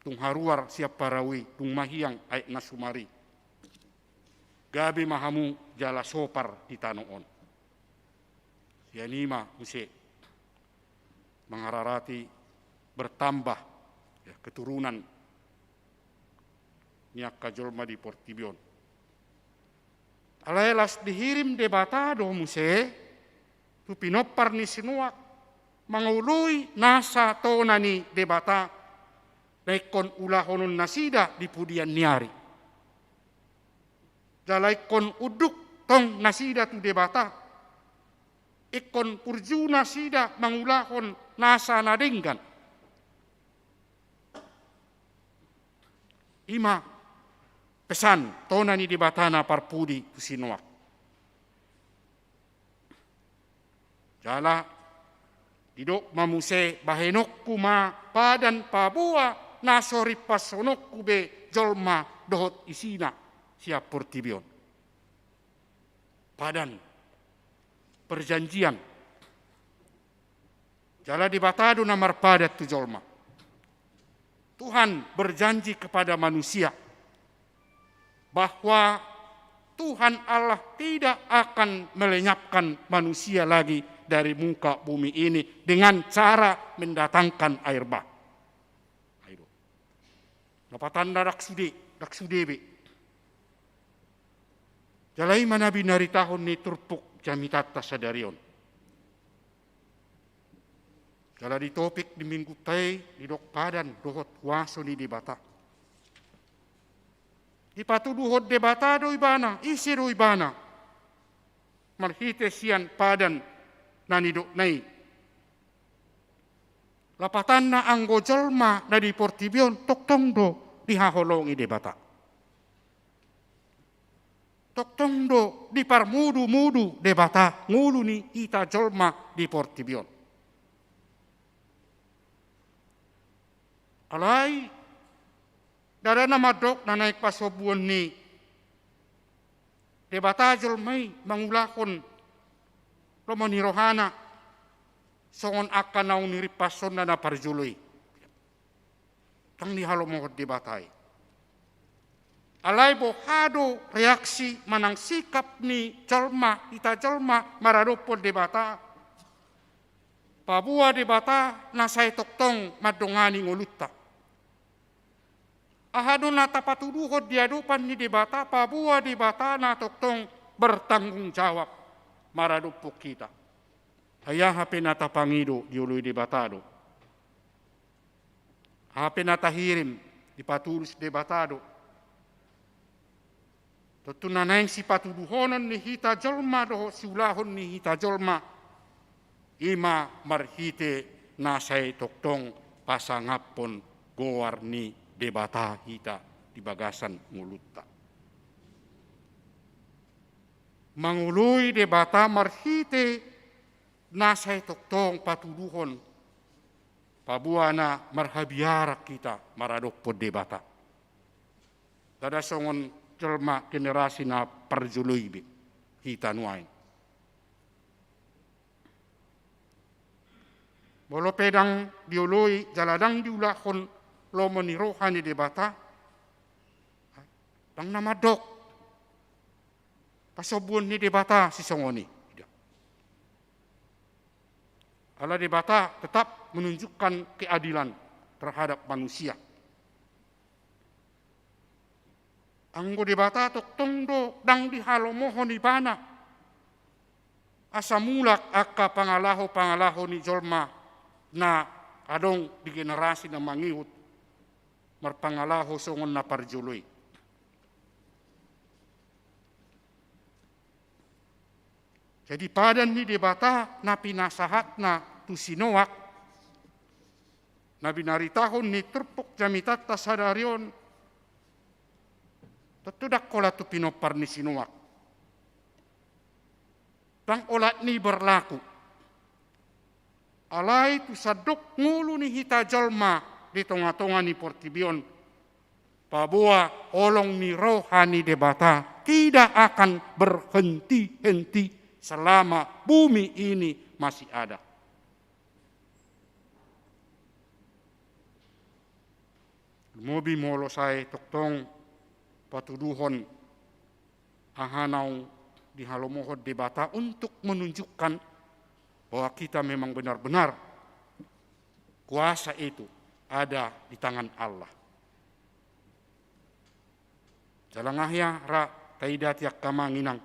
tung haruar siap parawi tung mahiang aik nasumari gabe mahamu jala sopar di tanoon sianima muse mengararati bertambah ya, keturunan niak kajolma di Portibion. Alailas dihirim debatado muse tu pinopar ni sinuak mangului nasa tonani debata naikon ulahonon nasida di pudian niari. Jalaikon uduk tong nasida tu debata. Ikon purju nasida mangulahon nasa nadenggan. Ima pesan tonani debatana parpudi tu sinuak. Jala didok mamuse bahenok kuma padan pabua nasori pasonok kube jolma dohot isina siap Portibion. Padan perjanjian. Jala dibatado namar padat tu jolma. Tuhan berjanji kepada manusia bahwa Tuhan Allah tidak akan melenyapkan manusia lagi dari muka bumi ini dengan cara mendatangkan air bah. Ayo. Lapatan dak sudebe. Jalai manabi nari tahun ni turpuk jamitata sadarion. Jala di topik di minggu tay di dok padan dohot waso ni debata. Di patu dohot debata do ibana, isi do ibana. Marhite sian padan nani dok nai. Lapatan na anggo jolma na di Portibion tok tong do dihaholongi debata. Tok tong do di parmudu-mudu debata ngulu ni ita jolma di Portibion. Alai dada nama dok na naik pasobuan ni debata jolmai mangulakon romoni rohana songon akan naung niripason na parjului tang ni halo mohot debatai alai bohado reaksi manang sikap ni jolma ita jolma maradopon debata pabua debata nasai toktong madongani ngolutta ahado na tapatuduhod diadupan ni debata pabua debata na toktong bertanggung jawab maradupuk kita. Ayah hape nata pangido diului debatado. Hape nata hirim dipatulus debatado. Tentu nanaing si patuduhonon ni hita jolma doho siulahon ni hita jolma. Ima marhite nasai toktong pasangapon goar ni debata hita di bagasan mulutta. Mangului debata marhite nasai toktong patuduhon pabuana marhabiarak kita maradok pod debata. Tada songon jelma generasi na parjuluibi hita nuain. Bolo pedang diului jaladang diulahon lomo ni rohani debata bang nama dok pasobun ni debata si songoni ala debata tetap menunjukkan keadilan terhadap manusia anggo debata tok tongdo dang dihalomohon ibana asamulak akka pangalaho ni jolma na adong di generasi na mangihut marpangalaho songon na parjului. Jadi padan ni debata na pinasahat na tu sinoak na binaritahon ni turpuk jamitat tasadarion tetudak kola tu pinopar ni sinoak. Tang olat ni berlaku. Alai tu sadok ngulu ni hita jolma di tonga-tonga ni Portibion pabua olong ni rohani debata tidak akan berhenti-henti selama bumi ini masih ada. Mobi molo saya toktong patuduhon ahanau di halomohod debata untuk menunjukkan bahwa kita memang benar-benar kuasa itu ada di tangan Allah. Jalangahya ra taidati akkamanginang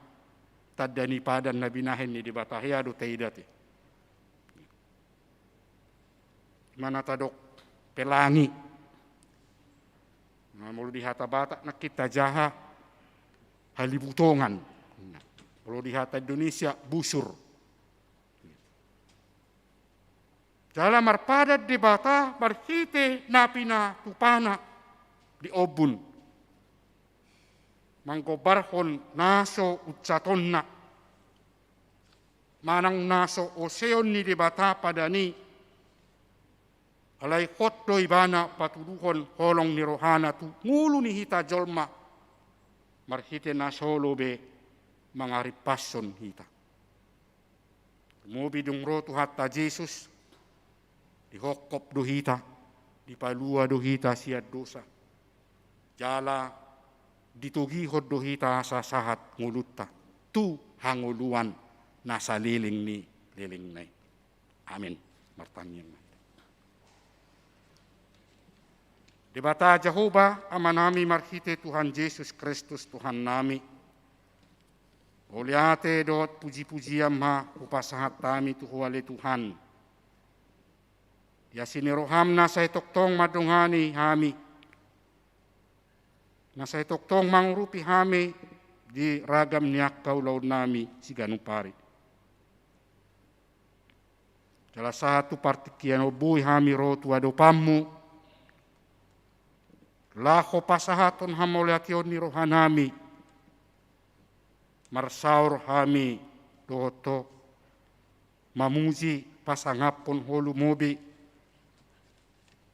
tadani padan nabi nahen ni di batahya do taidati. Mana tadok pelangi. Mulu di hata batak na kita jaha halibutongan. Mulu di hata Indonesia busur. Dalam marpadat di bata barhite napina tupana di obun. Manggobarhon naso utsatonna. Manang naso oseon ni di bata padani. Alay khotdo ibana patuduhon holong ni rohana tu ngulu ni hita jolma. Marhite nasolo be mangaripason hita. Mobi dung rotu hatta Jesus. Dihokop dohita, dipalua dohita siat dosa. Jala ditugihod dohita sa sahat ngulutta. Tu hanguluan nasa liling ni liling nai. Amin. Martangyan. Dibata Jehovah amanami marhite Tuhan Yesus Kristus Tuhan nami. Oliate dot puji-pujian ma upasahat tami tuhuale Tuhan. Ya siniroham na sa itoktong madungani hami. Na sa itoktong mangrupi hami di ragam niyak kaulaw nami si ganupari. Salah satu partikian obuy hami rotu adopamu. Laho pasahaton hamoleation ni rohanami. Marsaur hami doto. Mamuji pasangapon holu mobi.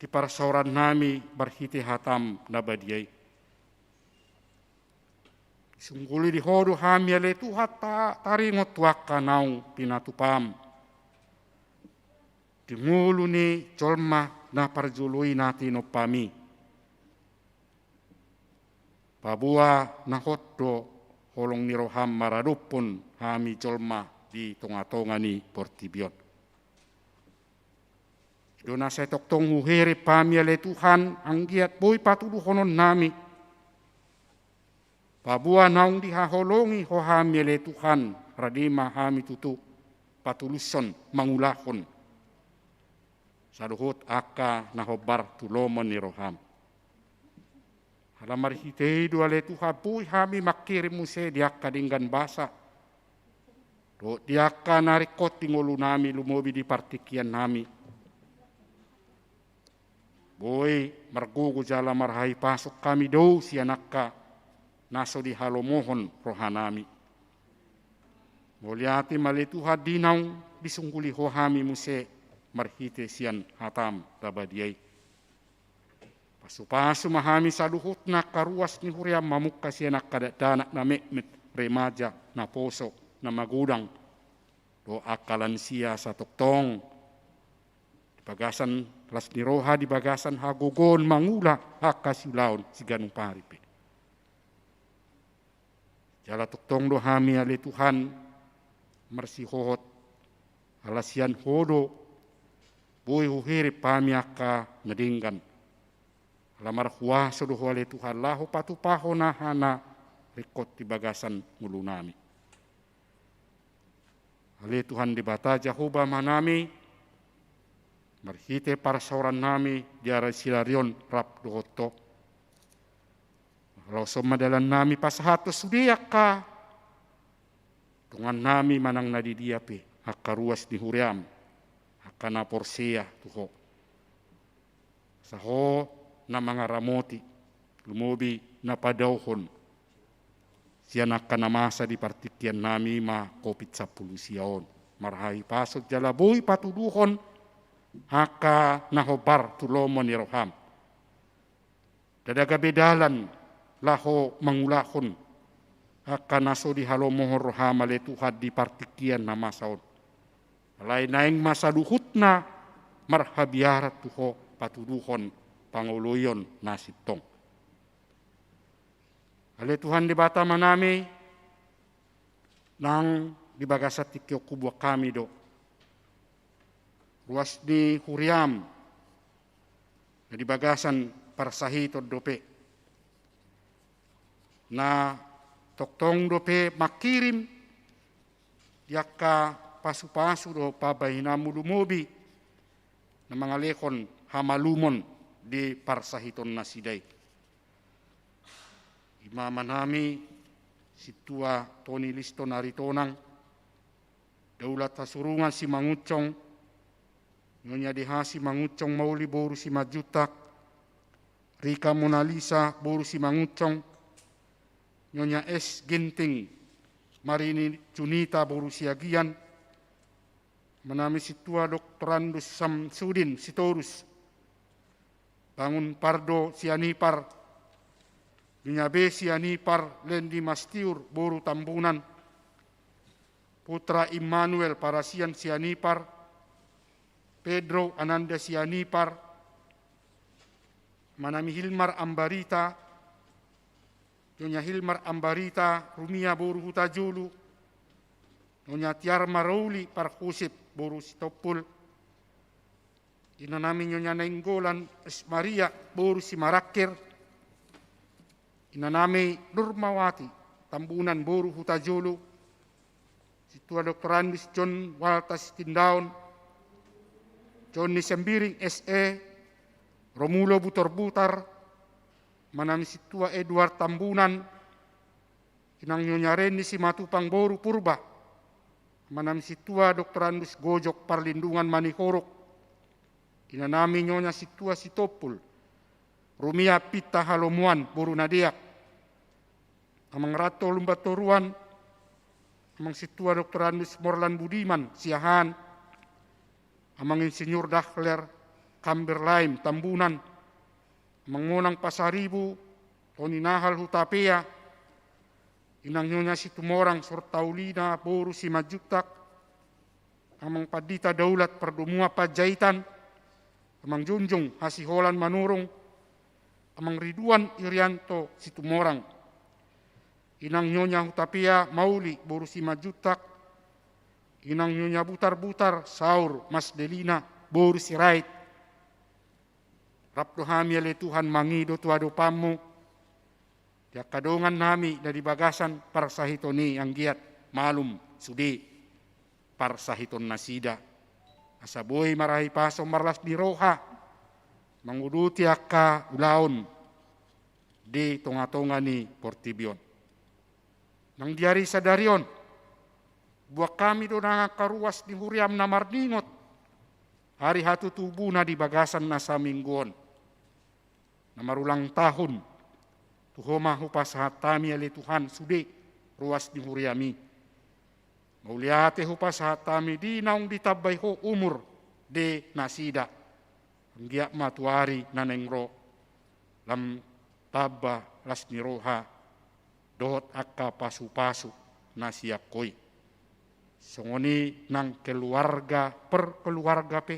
Di parasauran nami barhiti hatam nabadiyay. Sungguli di hodo hami ale tuhat taringot waka naung pinatupam. Di mulu ni colma na parjului natin opami. Pabua na hotdo holong ni roham maradupon hami colma di tonga-tonga ni portibion. Dona sa toktong huhere pamiale Tuhan ang giat boy patuduhonon nami. Pabua naung dihaholongi ho hamiale Tuhan radima hami tutu patuluson mangulahon. Saduhut aka nahobar tulomon ni roham. Halamar hitei duale Tuhan boy hami makirim muse diaka dinggan basa. Do diaka narikot tingolu nami lumobi di partikian nami. Boy, margugo jala marhai pasok kami do si anakka naso di halomohon rohanami. Moliati malituha dinaw disungguli hohami muse marhite sian hatam tabadiyay. Pasu-pasu mahami saluhut na karuas ni huriam mamukka si anakka danak na mekmet remaja na poso na magudang do akalan siya sa toktong. Bagasan las niroha di bagasan hagogon mangula hakasilaon si ganung paripe. Jala tuktong do hami ale Tuhan marsihohot alasian hodo boy huhiri pami aka nadinggan. Alamar huwaso do ale Tuhan lahu patupaho na hana rekot di bagasan mulu nami. Ale Tuhan di bata Jehovah manami marhite parasauran nami diara silarion rap dohoto. Kalau somadalan nami pasahato sudiak ka. Tungan nami manang nadidiape hakaruas di huriam. Hakana porsia tuho. Saho na mga ramoti lumobi na padauhon. Siya nakanamasa di partikian nami ma kopit sa pulusiyaon. Marhay pasod jalaboy patuduhon haka nahobar tulomon ni roham. Dadaga bedalan laho mangulahon haka naso di halomohon roham ale Tuhan di partikian na masaon. Alay naing masaluhut na marhabiarat tuho patuduhon panguluyon nasitong. Ale Tuhan di bata manami nang di bagasat tikyo kubwa kami do. ruas di Huriam, na di bagasan parsahito dope. Na toktong dope makirim, yaka pasu-pasu do pabahinamu dumubi, na mga lekon hamalumon di parsahiton na siday. Imama nami si tua Tony Listo naritonang, daulat hasurungan si Mangucong, nyonya deha si Mangucong mauli boru si Majutak, Rika Mona Lisa boru si Mangucong, nyonya S Ginting, Marini Junita boru si Agian, manami si tua Dr. Andus Samsudin si Torus, Bangun Pardo si Anipar, Nyabe si Anipar Lendi Mastiur boru Tambunan, Putra Immanuel Parasian si Anipar, Pedro Ananda si Anipar, manami Hilmar Ambarita, Nyonya Hilmar Ambarita Rumia boru Hutajulu, Nyonya Tiar Marauli Parkusip boru si Topul, inanami Nyonya Nainggolan Maria boru si Marakir, inanami Nurmawati Tambunan boru Hutajulu, si tua Dr. Andis John Waltas Tindaon, Johnny Sembiring SE, Romulo Butor-Butar, manami si tua Edward Tambunan, inang Nyonya Reni si Matupang boru Purba, manami si tua Dr. Andus Gojok Parlindungan Manikorok, inanami Nyonya si tua si Topul, Rumia Pita Halomuan boru Nadiak, amang Rato Lumbatoruan, amang si tua Dr. Andus Morlan Budiman Siahan, amang Insinyur Dahler Kamberlaim Tambunan, amang Ngonang Pasaribu Tony Nahal Hutapea, inang Nyonya si Tumorang Sortaulina boru si Majutak, amang Padita Daulat Perdumua Pajaitan, amang Junjung Hasiholan Manurung, amang Ridwan Irianto si Tumorang, inang Nyonya Hutapea Mauli boru si Majutak, inang Nyonya Butar-Butar Saur Mas Delina boru si Rait, Rapdo hami ale Tuhan mangido tuado pamu, ya kadongan nami dari bagasan parsahitoni yang giat malum sudi parsahiton nasida, asaboy marahi paso marlas di roha, manguduti akka ulaon di tonga-tonga ni Portibion. Nang diari sadarion, buat kami do nangakaruas di Huriam na Marningot, hari hatu tubuh na di bagasan na sa mingguon, na marulang tahun, tuhoma hupas hatami ali Tuhan sude ruas di Huriami. Mauliate hupas hatami di naung ditabay ho umur de nasida, hingga matuari nanengro, lam taba las niroha, dohot akka pasu-pasu nasiakoi. Songoni nang keluarga per keluarga pe,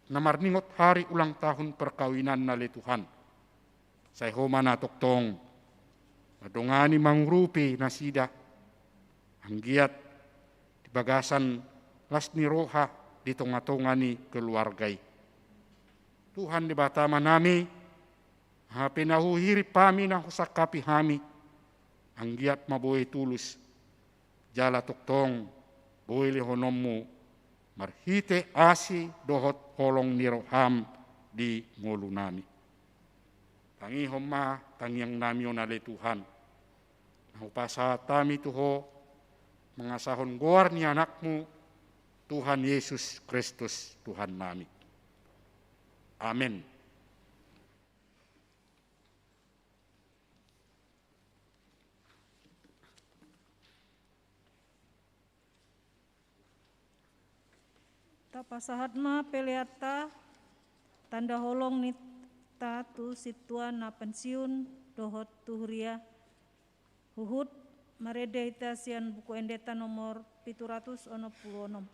na marningot hari ulang tahun perkawinan na le Tuhan. Say homa na toktong, madongani mangrupi nasida, hanggiat di bagasan las niroha di tonga-tonga ni keluargai. Tuhan di batama nami, pinahuhirip pami na husakapi hami, hanggiat maboy tulus, jala toktong, boy lehonommu, marhite asi dohot holong niroham di ngulu nami. Tangi homa, tangiang nami onale Tuhan. Nahupasa tami tuho, mengasahon goar ni anakmu, Tuhan Yesus Kristus Tuhan nami. Amin. Tapasahatma peleata tanda holong nita tu situa na pensiun dohot tuhria huhut marede ita sian buku endeta nomor 766.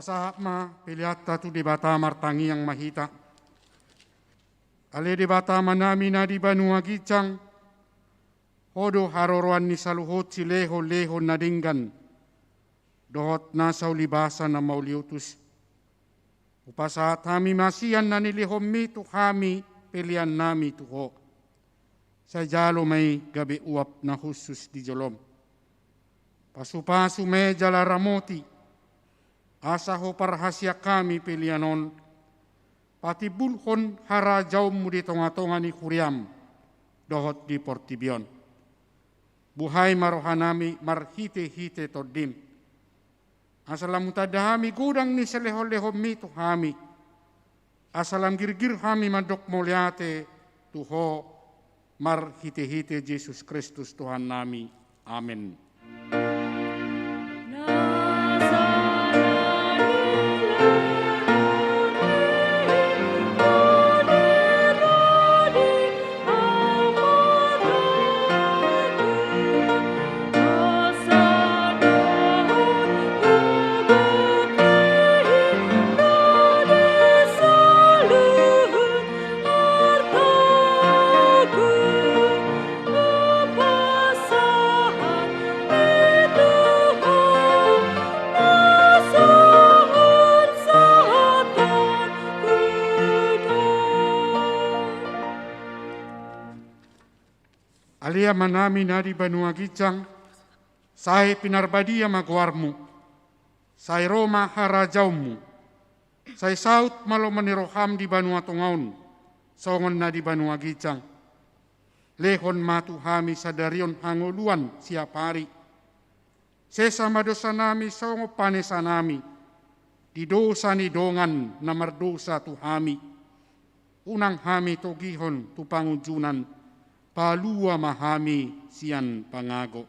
Pasahap ma pilihatta tu debata martangi yang mahita. Ale debata manami na di Banua Gicang, hodo haroroan ni saluhot si leho nadinggan, dohot nasaw libasa na mauliutus. Upasahat hami masiyan na nilihom mi tu hami pilihan nami tuho. Sa jalo may gabi uap na husus di jolom. Pasu-pasu meja la ramoti, asa ho parhasya kami pilihanon, pati bulhon harajaw mo di tonga-tonga ni Kuriam, dohot di Portibion. Buhay marohanami marhite-hite todim. Asalam tadahami gudang ni seleho-leho mi tu hami. Asalam girgir hami madok moliate tuho marhite-hite Yesus Kristus Tuhan nami. Amin. Alia manami nadi Banua Gicang, sahe pinarbadia magwarmu, sahe Roma harajaumu, sahe saut malo maniroham di Banua Tongaun, songon nadi Banua Gicang. Lehon matu hami sadarion hangoluan siap hari. Sesama dosa nami songo panesa nami, di dosa ni dongan namar dosa tu hami. Unang hami togihon tu pangujunan, palua mahami sian pangago.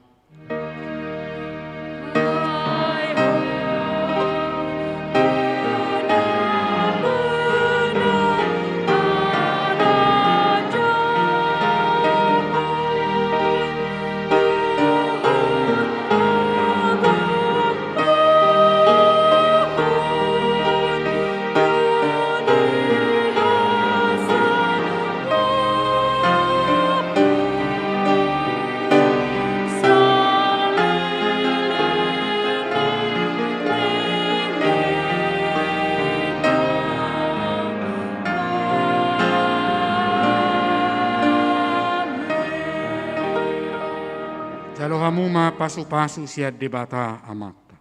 Jalohamu ma pasu-pasu siat debata amakta.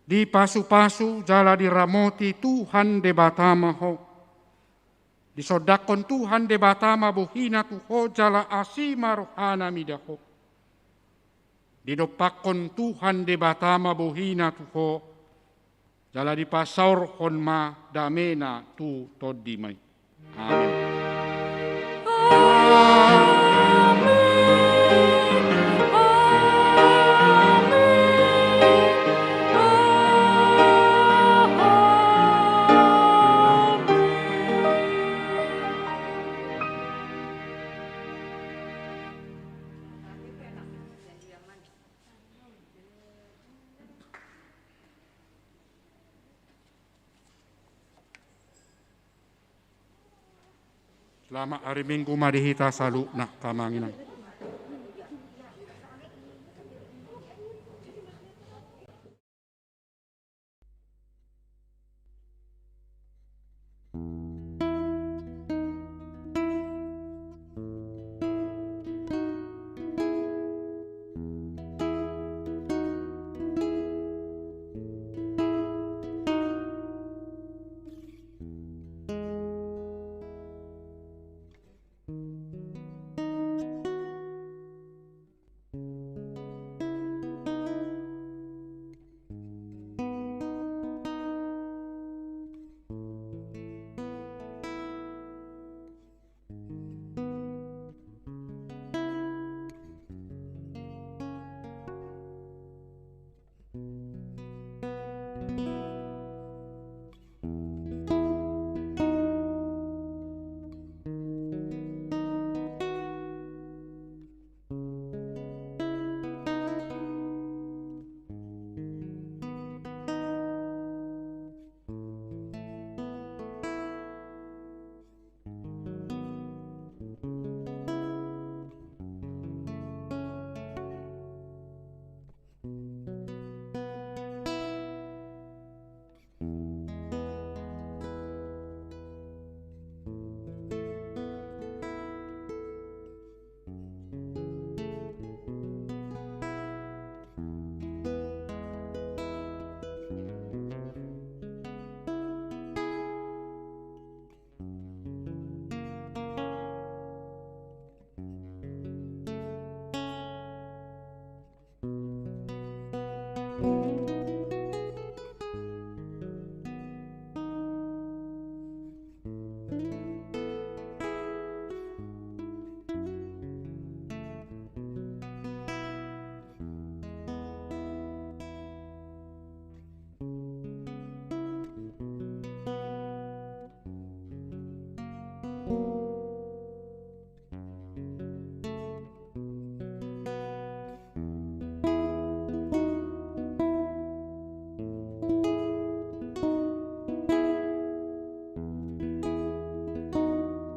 Di pasu-pasu jala diramoti Tuhan debata maho. Disodakon Tuhan debata mabuhina tuho jala asima rohana midaho. Didopakon Tuhan debata mabuhina tuho jala dipasaur honma damena tu todimai. Amin. Selamat hari Minggu madihita salu nak kamanginan.